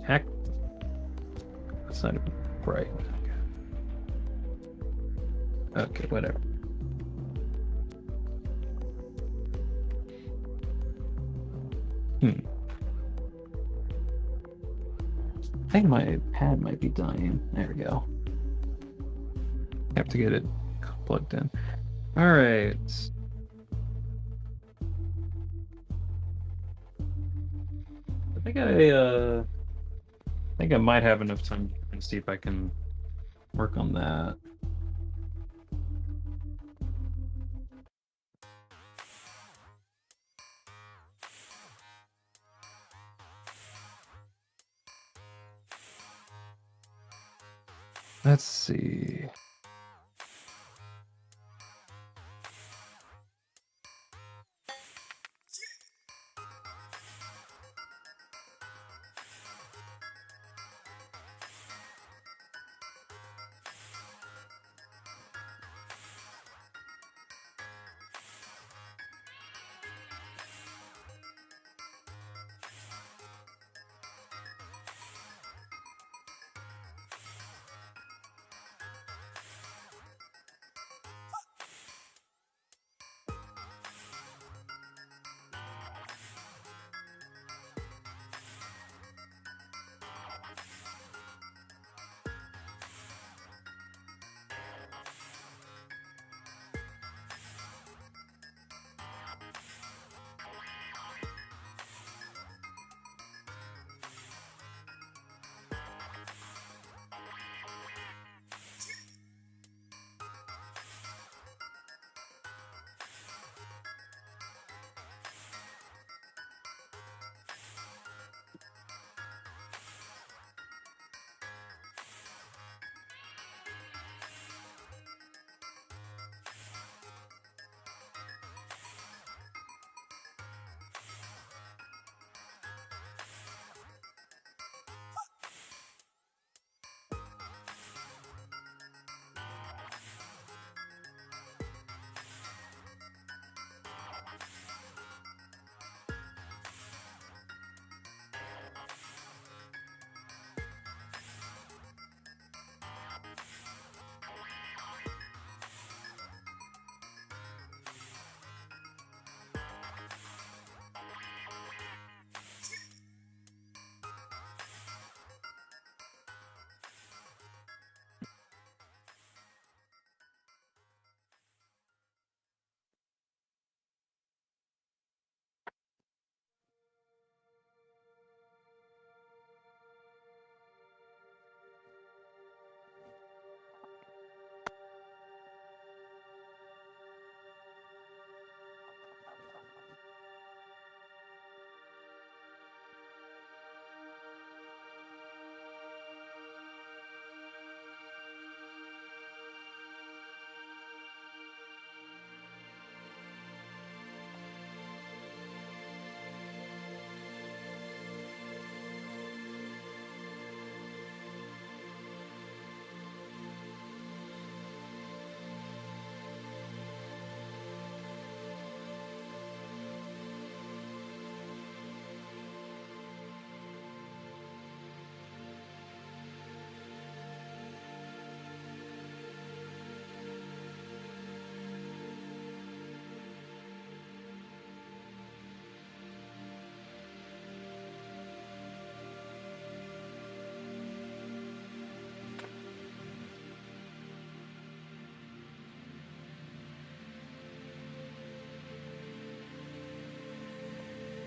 Heck, that's not even right. Okay, whatever. I think my pad might be dying. There we go. Have to get it plugged in. All right. I think I might have enough time to see if I can work on that. Let's see.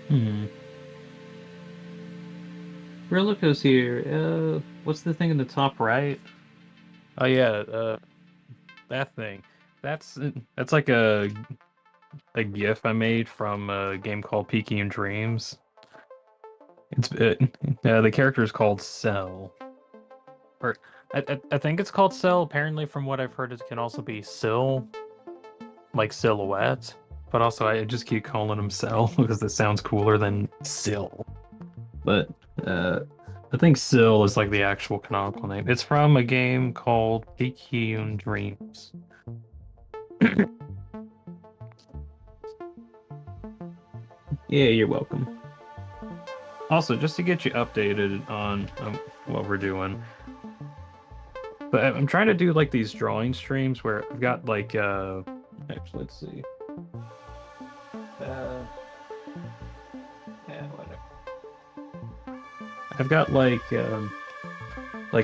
Hmm. Relico's here. What's the thing in the top right? Oh yeah, that thing. That's like a GIF I made from a game called Peaky and Dreams. The character is called Cell, or I think it's called Cell. Apparently, from what I've heard, it can also be Sill, like silhouette. But also, I just keep calling him Cell because it sounds cooler than Sill. But uh, I think Sill is like the actual canonical name. It's from a game called Peaky and Dreams. Yeah, you're welcome. Also, just to get you updated on what we're doing, but I'm trying to do like these drawing streams where I've got like actually let's see. Uh yeah, whatever. I've got like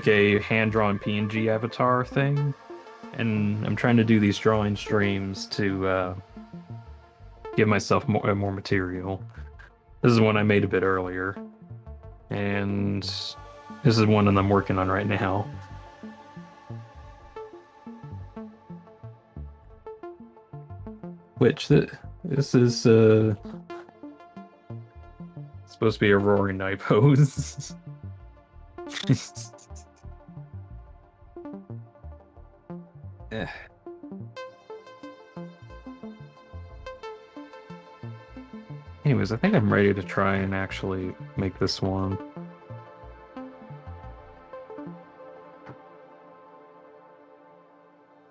a hand-drawn PNG avatar thing, and I'm trying to do these drawing streams to give myself more material. This is one I made a bit earlier, and this is one that I'm working on right now. Which this is supposed to be a roaring night pose. Eh. Anyways, I think I'm ready to try and actually make this one.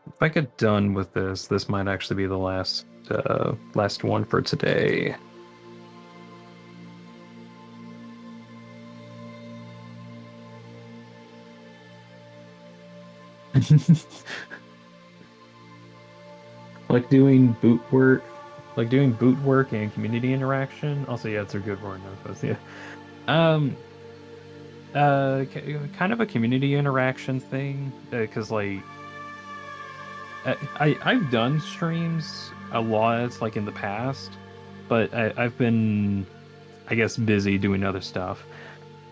If I get done with this, this might actually be the last one for today. Like doing boot work and community interaction. Also, yeah, it's a good word. Yeah. Um, kind of a community interaction thing, because like I've done streams a lot, like in the past, but I've been, I guess, busy doing other stuff.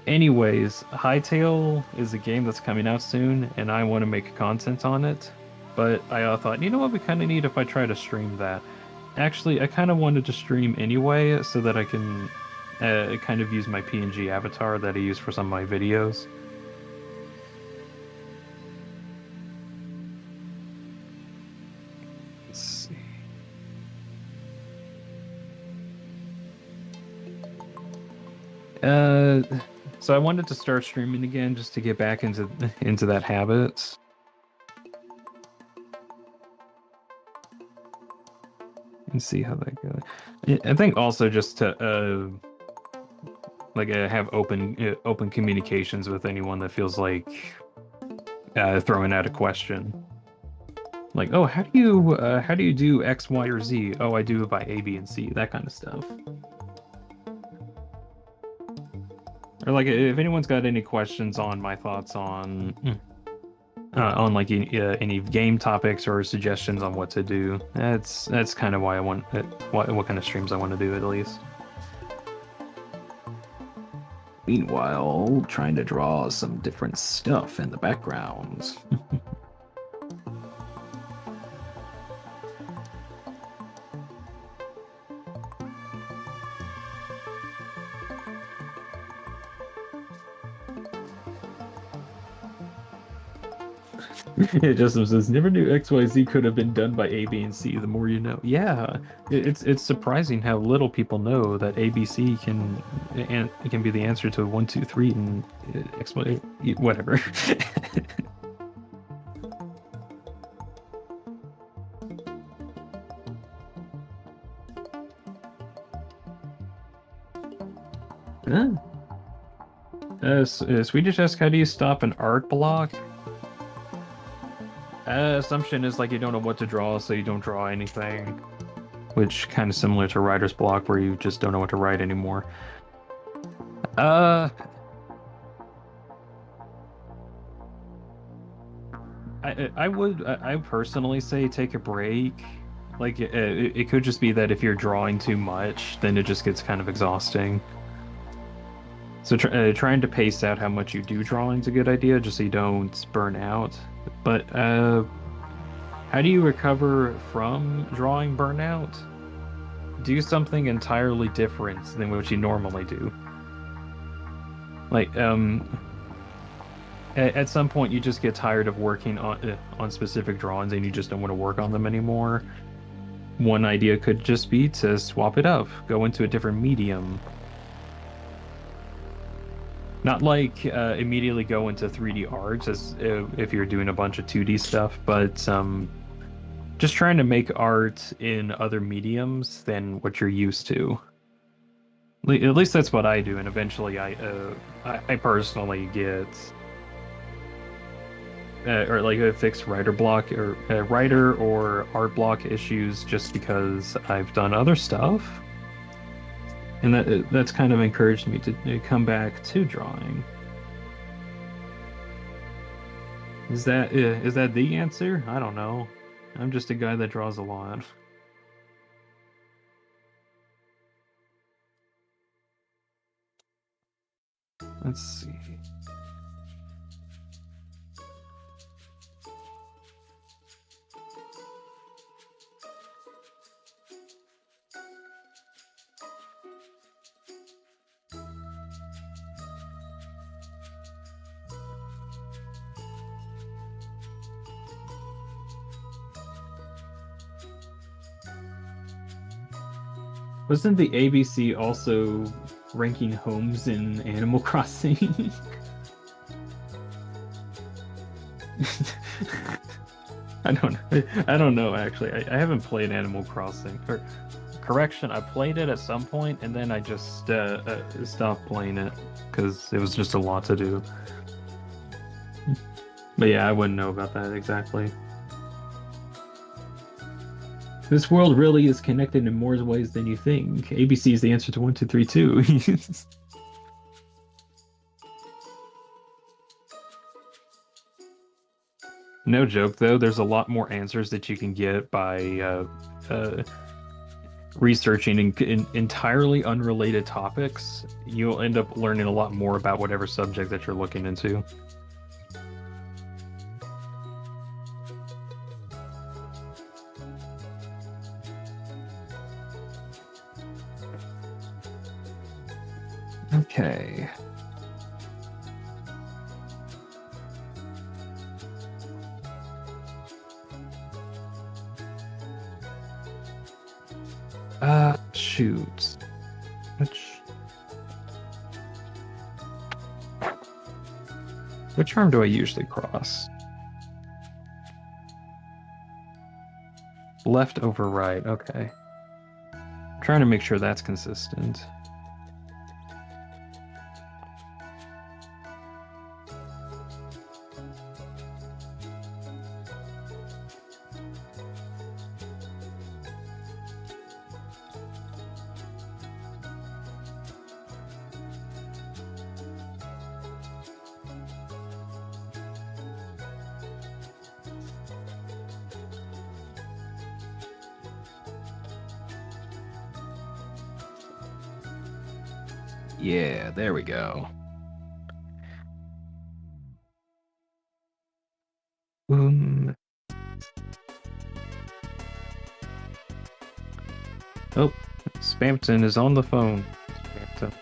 Anyways, Hytale is a game that's coming out soon, and I want to make content on it. But I thought, you know what, we kind of need if I try to stream that. Actually, I kind of wanted to stream anyway, so that I can kind of use my PNG avatar that I use for some of my videos. Let's see. Uh, so I wanted to start streaming again just to get back into that habit. And see how that goes. I think also just to have open communications with anyone that feels like throwing out a question. Like, oh, how do you do X, Y, or Z? Oh, I do it by A, B, and C. That kind of stuff. Or like, if anyone's got any questions on my thoughts on like any game topics or suggestions on what to do, that's kind of why I want what kind of streams I want to do at least. Meanwhile, trying to draw some different stuff in the background. Yeah, Justin says, never knew XYZ could have been done by A, B, and C. The more you know. Yeah, it's surprising how little people know that A, B, C can be the answer to 1, 2, 3 and X, Y, whatever. Huh? Swedish ask, how do you stop an art block? Assumption is like you don't know what to draw, so you don't draw anything. Which kind of similar to writer's block, where you just don't know what to write anymore. I personally say take a break Like it could just be that if you're drawing too much, then it just gets kind of exhausting. So trying to pace out how much you do drawing is a good idea, just so you don't burn out. But how do you recover from drawing burnout? Do something entirely different than what you normally do. Like at some point you just get tired of working on specific drawings and you just don't want to work on them anymore. One idea could just be to swap it up, go into a different medium. Not like immediately go into 3D arts as if you're doing a bunch of 2D stuff, but just trying to make art in other mediums than what you're used to. At least that's what I do, and eventually I personally get or like a fixed writer block or writer or art block issues just because I've done other stuff. And that's kind of encouraged me to come back to drawing. Is that the answer? I don't know. I'm just a guy that draws a lot. Let's see. Wasn't the ABC also ranking homes in Animal Crossing? I don't know actually. I haven't played Animal Crossing. Or correction, I played it at some point and then I just stopped playing it because it was just a lot to do. But yeah, I wouldn't know about that exactly. This world really is connected in more ways than you think. ABC is the answer to 1, 2, 3, 2. No joke though, there's a lot more answers that you can get by researching in entirely unrelated topics. You'll end up learning a lot more about whatever subject that you're looking into. Okay. Shoot. Which arm do I usually cross? Left over right, okay. I'm trying to make sure that's consistent. Yeah, there we go. Oh, Spampton is on the phone. Spampton.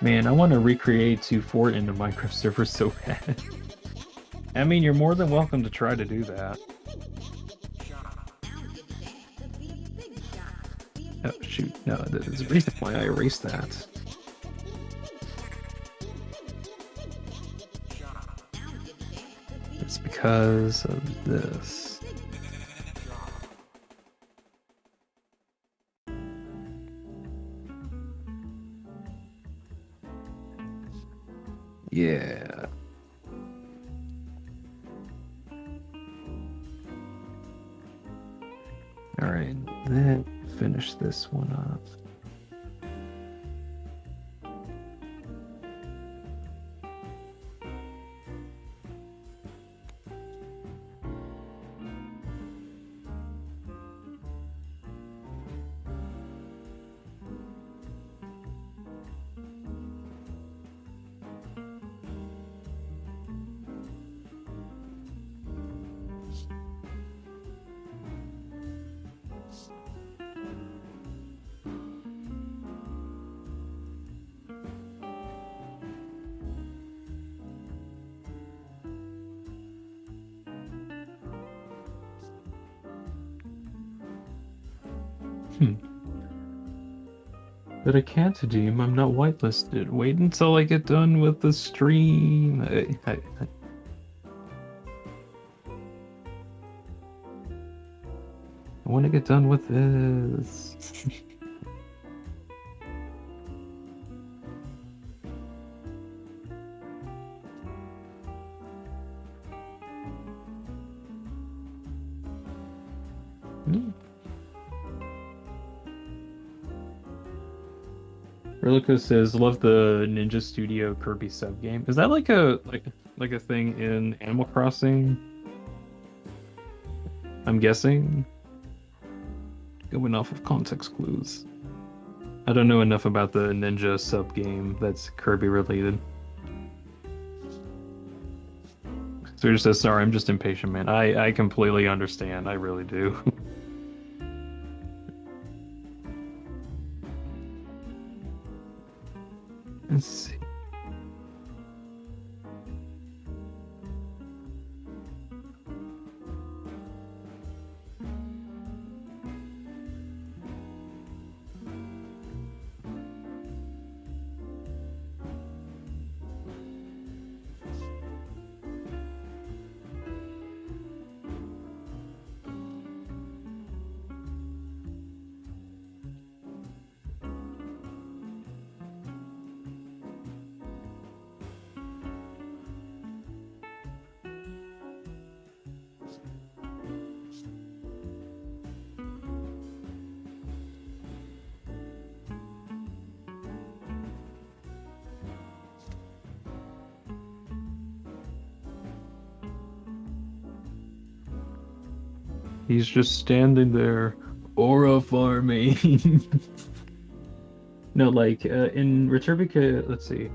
Man, I want to recreate 2 Fort into Minecraft server so bad. I mean, you're more than welcome to try to do that. Oh, shoot. No, there's a reason why I erased that. It's because of this. Yeah. All right, then finish this one off. But I can't, Deem. I'm not whitelisted. Wait until I get done with the stream. I want to get done with this. Relico says, "Love the Ninja Studio Kirby sub game." Is that like a thing in Animal Crossing? I'm guessing. Going off of context clues. I don't know enough about the Ninja sub game that's Kirby related. So he just says, "Sorry, I'm just impatient, man." I completely understand. I really do. Let's see. He's just standing there, aura farming. No, like in Returbica, let's see.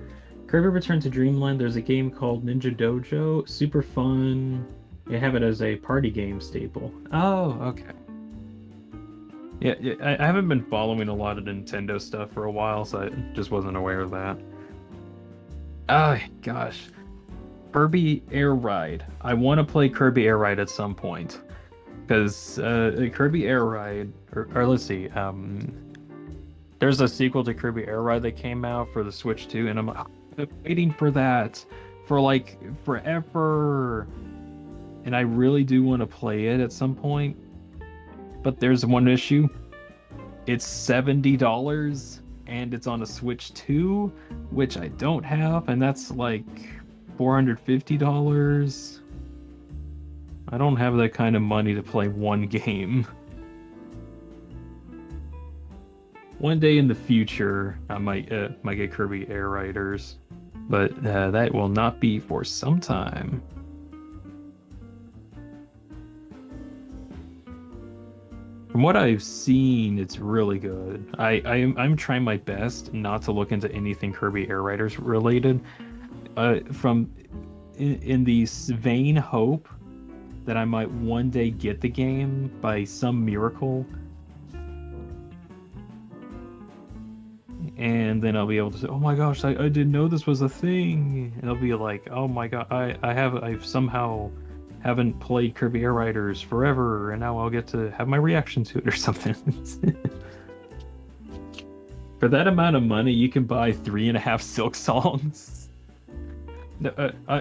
Kirby Return to Dreamland, there's a game called Ninja Dojo. Super fun. They have it as a party game staple. Oh, okay. Yeah, I haven't been following a lot of Nintendo stuff for a while, so I just wasn't aware of that. Oh, gosh. Kirby Air Ride. I want to play Kirby Air Ride at some point. Because Kirby Air Ride, or let's see, there's a sequel to Kirby Air Ride that came out for the Switch 2, and I'm waiting for that for like forever. And I really do want to play it at some point. But there's one issue. It's $70 and it's on a Switch 2, which I don't have, and that's like $450. I don't have that kind of money to play one game. One day in the future, I might get Kirby Air Riders, but that will not be for some time. From what I've seen, it's really good. I'm trying my best not to look into anything Kirby Air Riders related, in the vain hope that I might one day get the game by some miracle, and then I'll be able to say, "Oh my gosh, I didn't know this was a thing," and I'll be like, "Oh my god, I've somehow haven't played Kirby Air Riders forever, and now I'll get to have my reaction to it or something." For that amount of money, you can buy 3.5 Silk songs.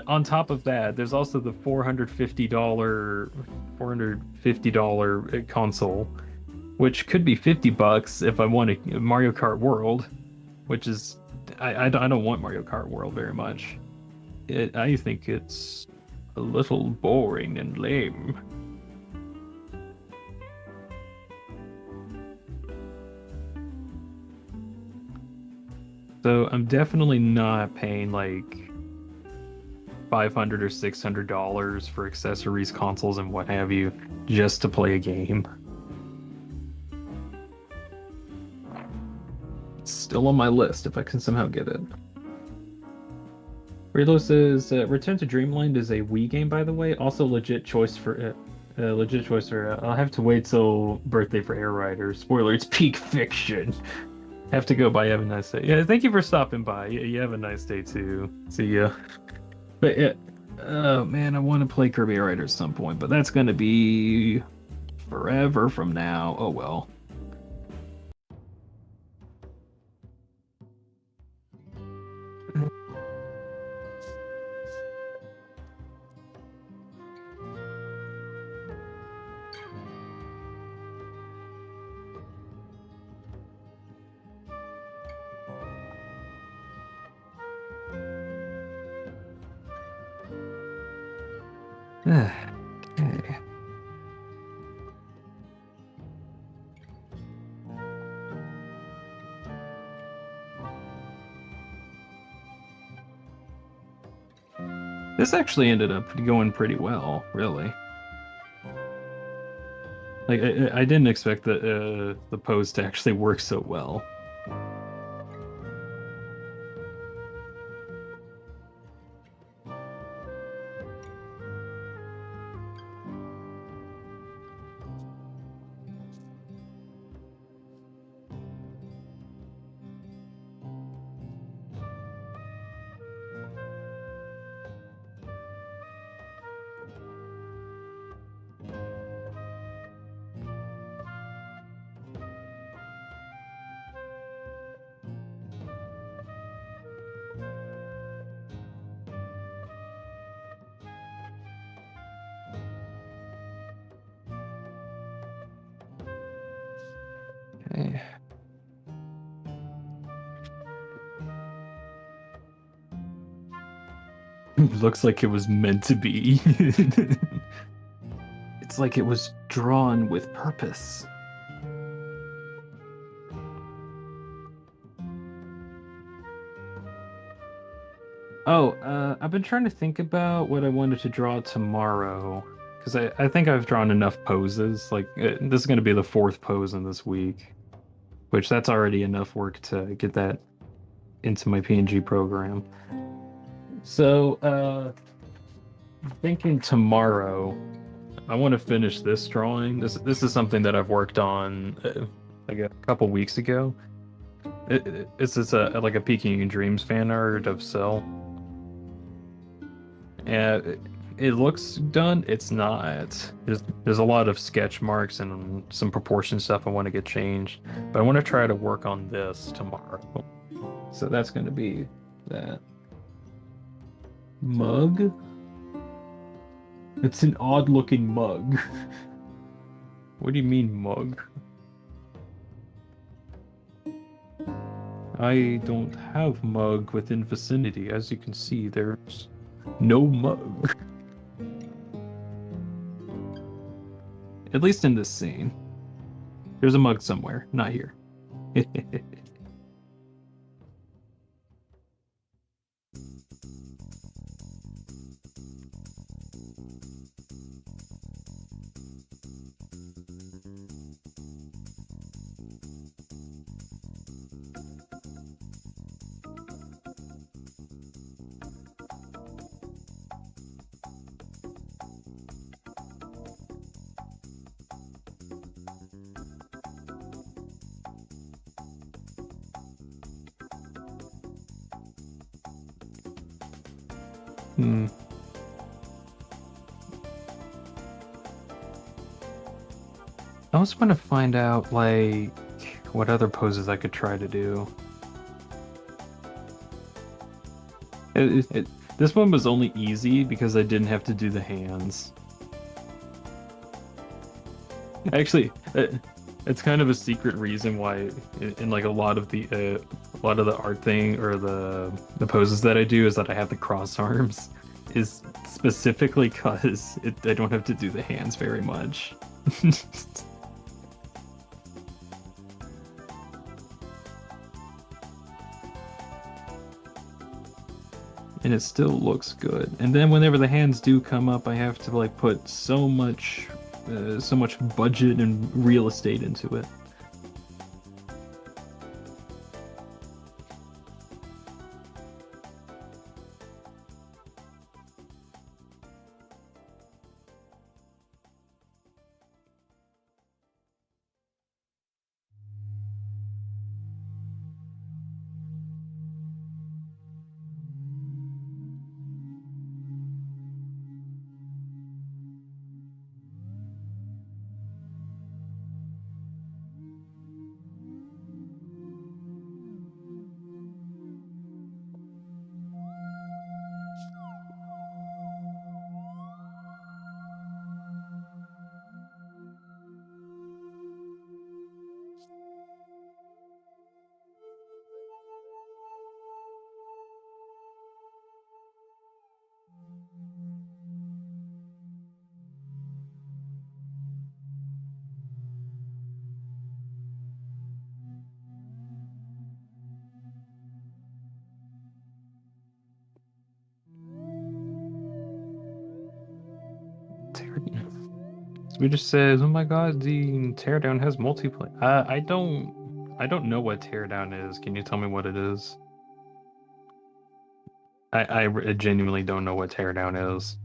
On top of that, there's also the $450 console, which could be $50 if I want a Mario Kart World, which is I don't want Mario Kart World very much. I think it's a little boring and lame. So I'm definitely not paying like $500 or $600 for accessories, consoles, and what have you, just to play a game. It's still on my list if I can somehow get it. Relo says, "Return to Dreamland is a Wii game, by the way. Also, legit choice for I'll have to wait till birthday for Air Riders. Spoiler: it's peak fiction. Have to go. Bye. Have a nice day. Yeah, thank you for stopping by. You have a nice day too. See ya." But yeah, oh man, I want to play Kirby Air Riders at some point, but that's gonna be forever from now. Oh well. Okay. This actually ended up going pretty well, really. Like I didn't expect the pose to actually work so well. Okay. Looks like it was meant to be. It's like it was drawn with purpose. Oh, I've been trying to think about what I wanted to draw tomorrow. Because I think I've drawn enough poses. Like, this is going to be the fourth pose in this week, which that's already enough work to get that into my PNG program. So, thinking tomorrow, I want to finish this drawing. This is something that I've worked on like a couple weeks ago. It's just a like a Peking Dreams fan art of Cell. And it looks done. It's not. There's a lot of sketch marks and some proportion stuff I want to get changed. But I want to try to work on this tomorrow. So that's going to be that mug. It's an odd looking mug. What do you mean mug? I don't have mug within vicinity. As you can see, there's no mug. At least in this scene. There's a mug somewhere, not here. Hmm. I also want to find out, like, what other poses I could try to do. This one was only easy because I didn't have to do the hands. Actually, it's kind of a secret reason why in like a lot of the art thing or the poses that I do is that I have the cross arms is specifically because I don't have to do the hands very much. And it still looks good. And then whenever the hands do come up, I have to like put so much budget and real estate into it. Swedish says, "Oh my God, the teardown has multiplayer." I don't know what teardown is. Can you tell me what it is? I genuinely don't know what teardown is.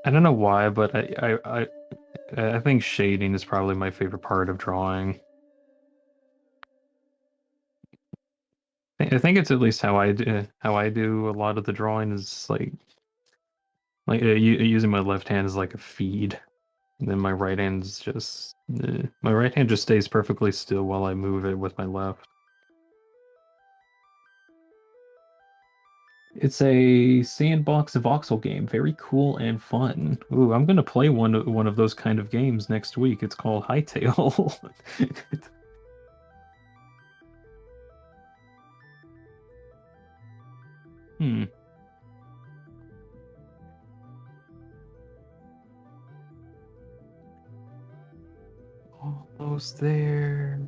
I don't know why, but I think shading is probably my favorite part of drawing. I think it's at least how I do a lot of the drawing is using my left hand as like a feed, and then my right hand's just my right hand just stays perfectly still while I move it with my left. It's a sandbox voxel game, very cool and fun. Ooh, I'm gonna play one of those kind of games next week. It's called Hightail. Hmm. Almost there.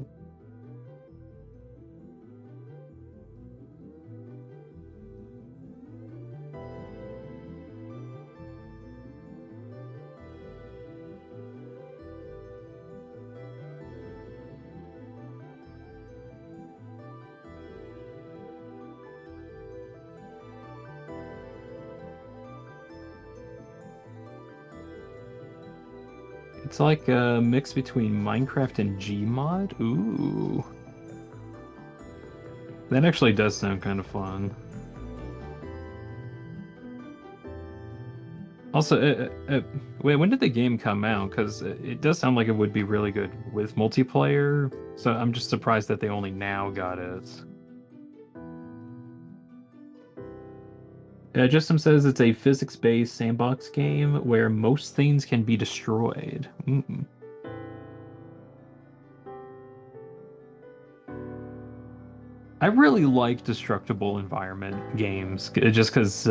It's like a mix between Minecraft and Gmod. Ooh. That actually does sound kind of fun. Also, wait, when did the game come out? Because it does sound like it would be really good with multiplayer. So I'm just surprised that they only now got it. Justin says it's a physics-based sandbox game where most things can be destroyed. Mm. I really like destructible environment games, just because,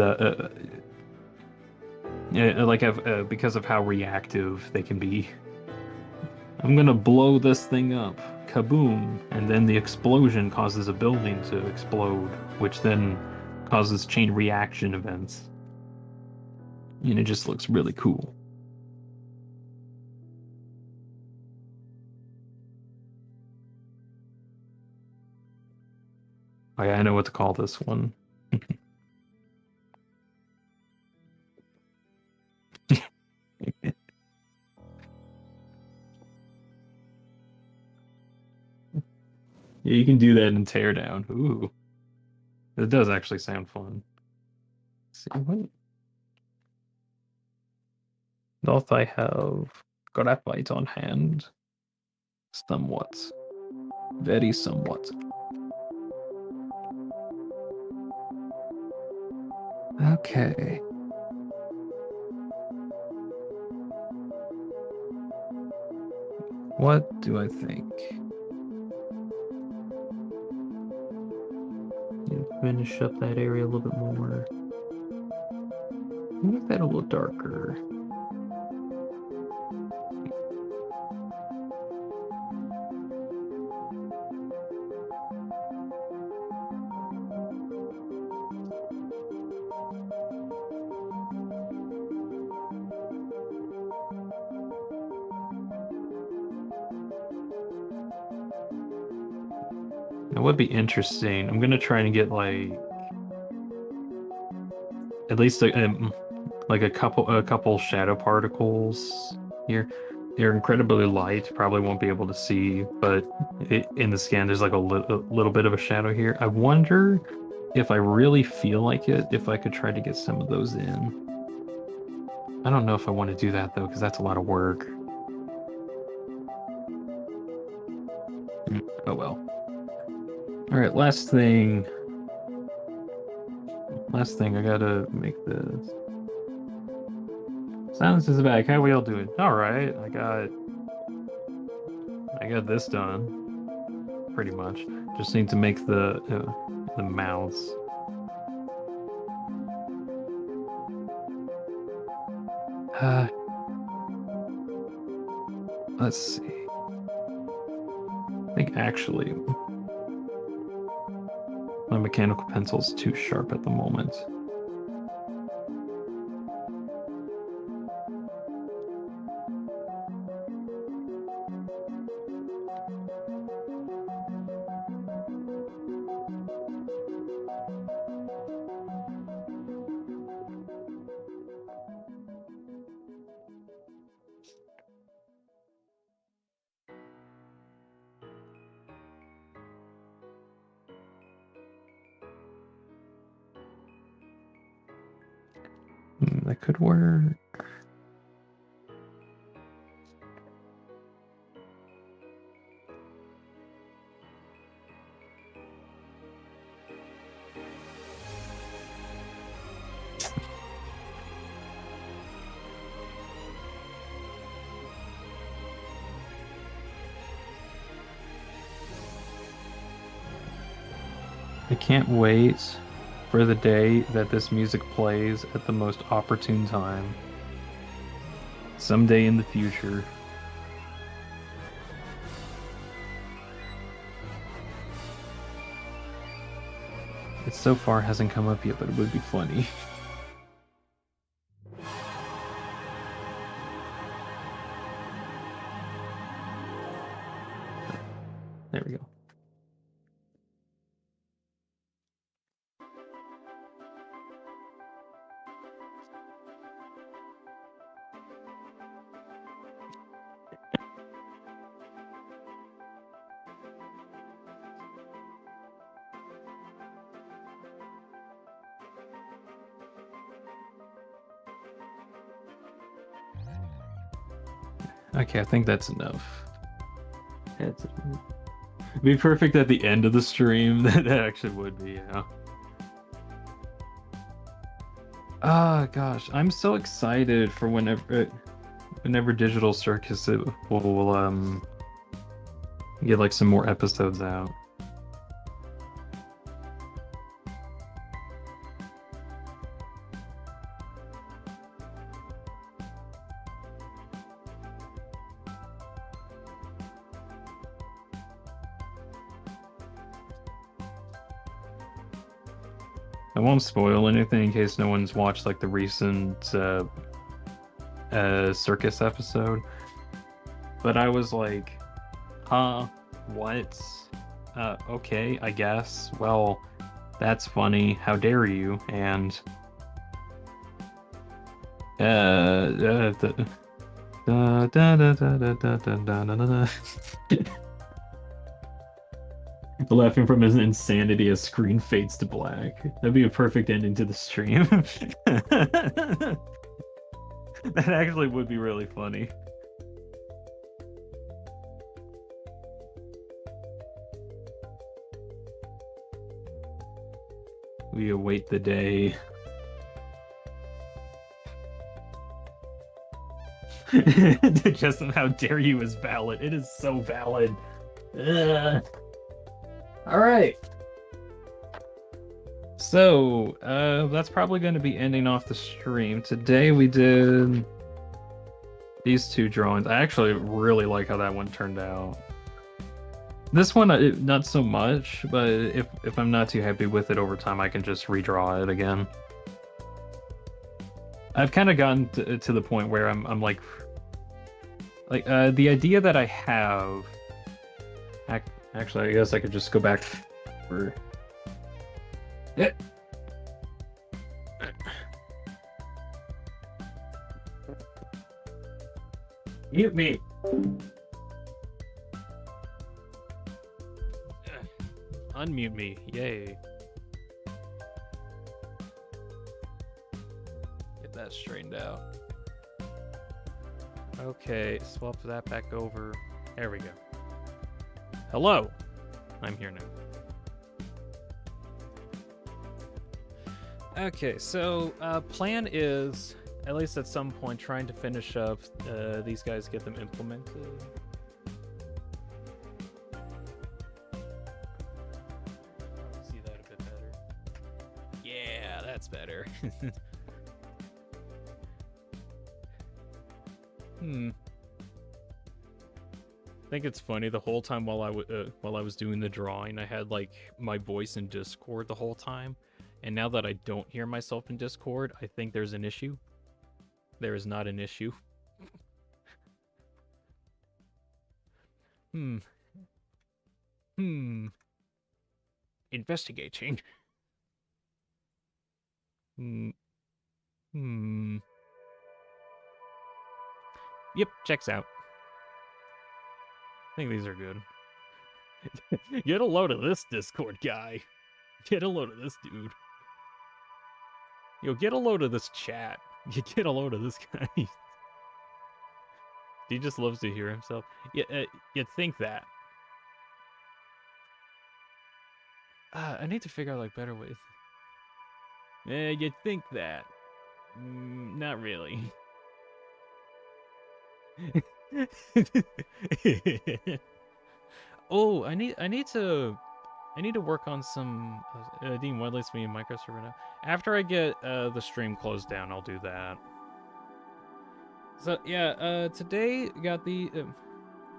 because of how reactive they can be. I'm gonna blow this thing up, kaboom, and then the explosion causes a building to explode, which then causes chain reaction events. And it just looks really cool. Oh yeah, I know what to call this one. Yeah, you can do that in Teardown. Ooh, it does actually sound fun. Let's see what doth I have graphite on hand? Somewhat, very somewhat. Okay. What do I think? Finish up that area a little bit more. Make that a little darker. It would be interesting. I'm gonna try and get like at least like a couple shadow particles here. They're incredibly light. Probably won't be able to see, but in the scan there's like a little bit of a shadow here. I wonder if I really feel like it, if I could try to get some of those in. I don't know if I want to do that though, because that's a lot of work. Oh well. All right, last thing. Last thing, I gotta make this. Silence is back. How we all doing? All right, I got this done, pretty much. Just need to make the mouths. Let's see. I think actually my mechanical pencil's too sharp at the moment. That could work. I can't wait for the day that this music plays at the most opportune time. Someday in the future. It so far hasn't come up yet, but it would be funny. There we go. Okay, I think that's enough. It'd be perfect at the end of the stream. That actually would be, yeah. Ah, gosh, I'm so excited for whenever Digital Circus will get like some more episodes out. I won't spoil anything in case no one's watched like the recent circus episode. But I was like, huh, what? Okay, I guess. Well, that's funny. How dare you? And laughing from his insanity as screen fades to black. That'd be a perfect ending to the stream. That actually would be really funny. We await the day. Just how dare you is valid. It is so valid. Ugh. All right. So, that's probably going to be ending off the stream. Today we did these two drawings. I actually really like how that one turned out. This one, not so much, but if I'm not too happy with it over time, I can just redraw it again. I've kind of gotten to the point where I'm like the idea that I have. Actually, I guess I could just go back for. Yeah. Mute me. Unmute me. Yay. Get that straightened out. Okay, swap that back over. There we go. Hello. I'm here now. Okay, so plan is, at least at some point, trying to finish up these guys, get them implemented. See that a bit better. Yeah, that's better. I think it's funny, the whole time while I was doing the drawing, I had like my voice in Discord the whole time, and now that I don't hear myself in Discord, I think there's an issue. There is not an issue. Investigating. Yep, checks out. I think these are good. Get a load of this Discord guy. Get a load of this dude. Yo, get a load of this chat. You get a load of this guy. He just loves to hear himself. Yeah, you'd think that. I need to figure out like better ways. Yeah, you'd think that. Not really. Oh, I need to work on some. Dean, what lets me in microserver now? After I get the stream closed down, I'll do that. So yeah, today got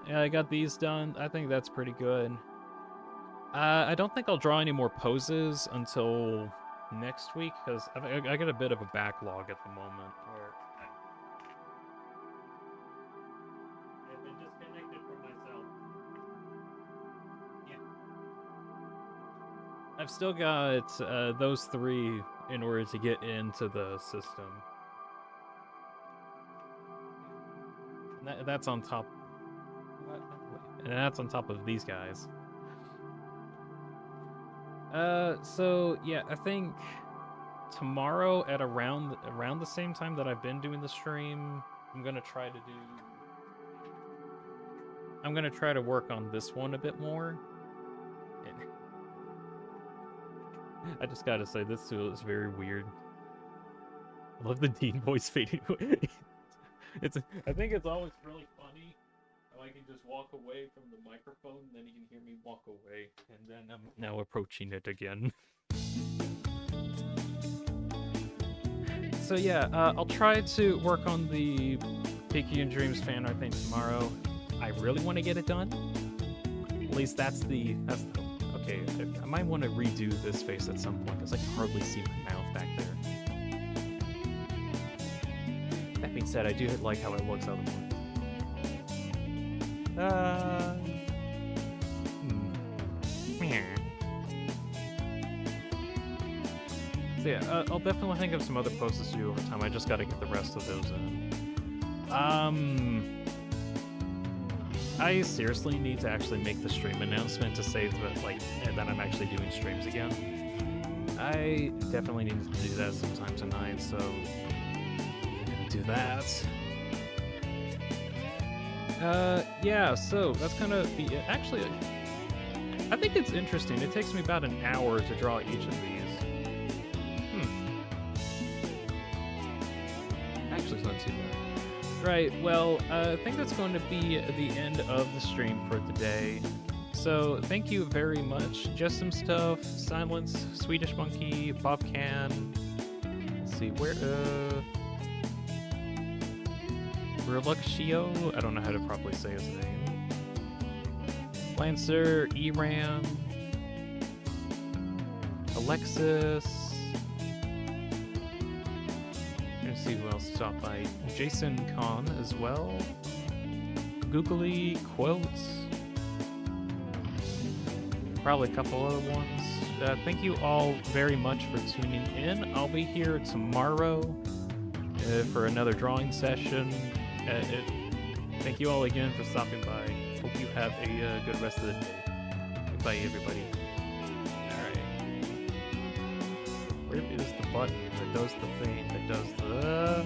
I got these done. I think that's pretty good. I don't think I'll draw any more poses until next week because I got a bit of a backlog at the moment where I've been disconnected from myself. Yeah. I've still got those 3 in order to get into the system. And that's on top. And that's on top of these guys. So yeah, I think tomorrow at around the same time that I've been doing the stream, I'm gonna try to work on this one a bit more. I just gotta say, this tool is very weird. I love the Dean voice fading away. I think it's always really funny how I can just walk away from the microphone, and then you can hear me walk away, and then I'm now approaching it again. So yeah, I'll try to work on the Peaky and Dreams fan art thing tomorrow. I really want to get it done. At least that's the okay. I might want to redo this face at some point because I can hardly see my mouth back there. That being said, I do like how it looks otherwise. So yeah, I'll definitely think of some other poses to do over time. I just gotta get the rest of those in. I seriously need to actually make the stream announcement to say that I'm actually doing streams again. I definitely need to do that sometime tonight, so I'm gonna do that. Yeah, so that's gonna be it. Actually, I think it's interesting. It takes me about an hour to draw each of these. Actually, it's not too bad. Right, well, I think that's going to be the end of the stream for today. So, thank you very much. Just Some Stuff, Silence, Swedish Monkey, Bob Can. Let's see, Reluxio? I don't know how to properly say his name. Lancer, Eran, Alexis. Let's see who else stopped by. Jason Kahn as well. Googly Quotes. Probably a couple other ones. Thank you all very much for tuning in. I'll be here tomorrow for another drawing session. Thank you all again for stopping by. Hope you have a good rest of the day. Goodbye, everybody. Alright. Where is the button that does the thing, that does the...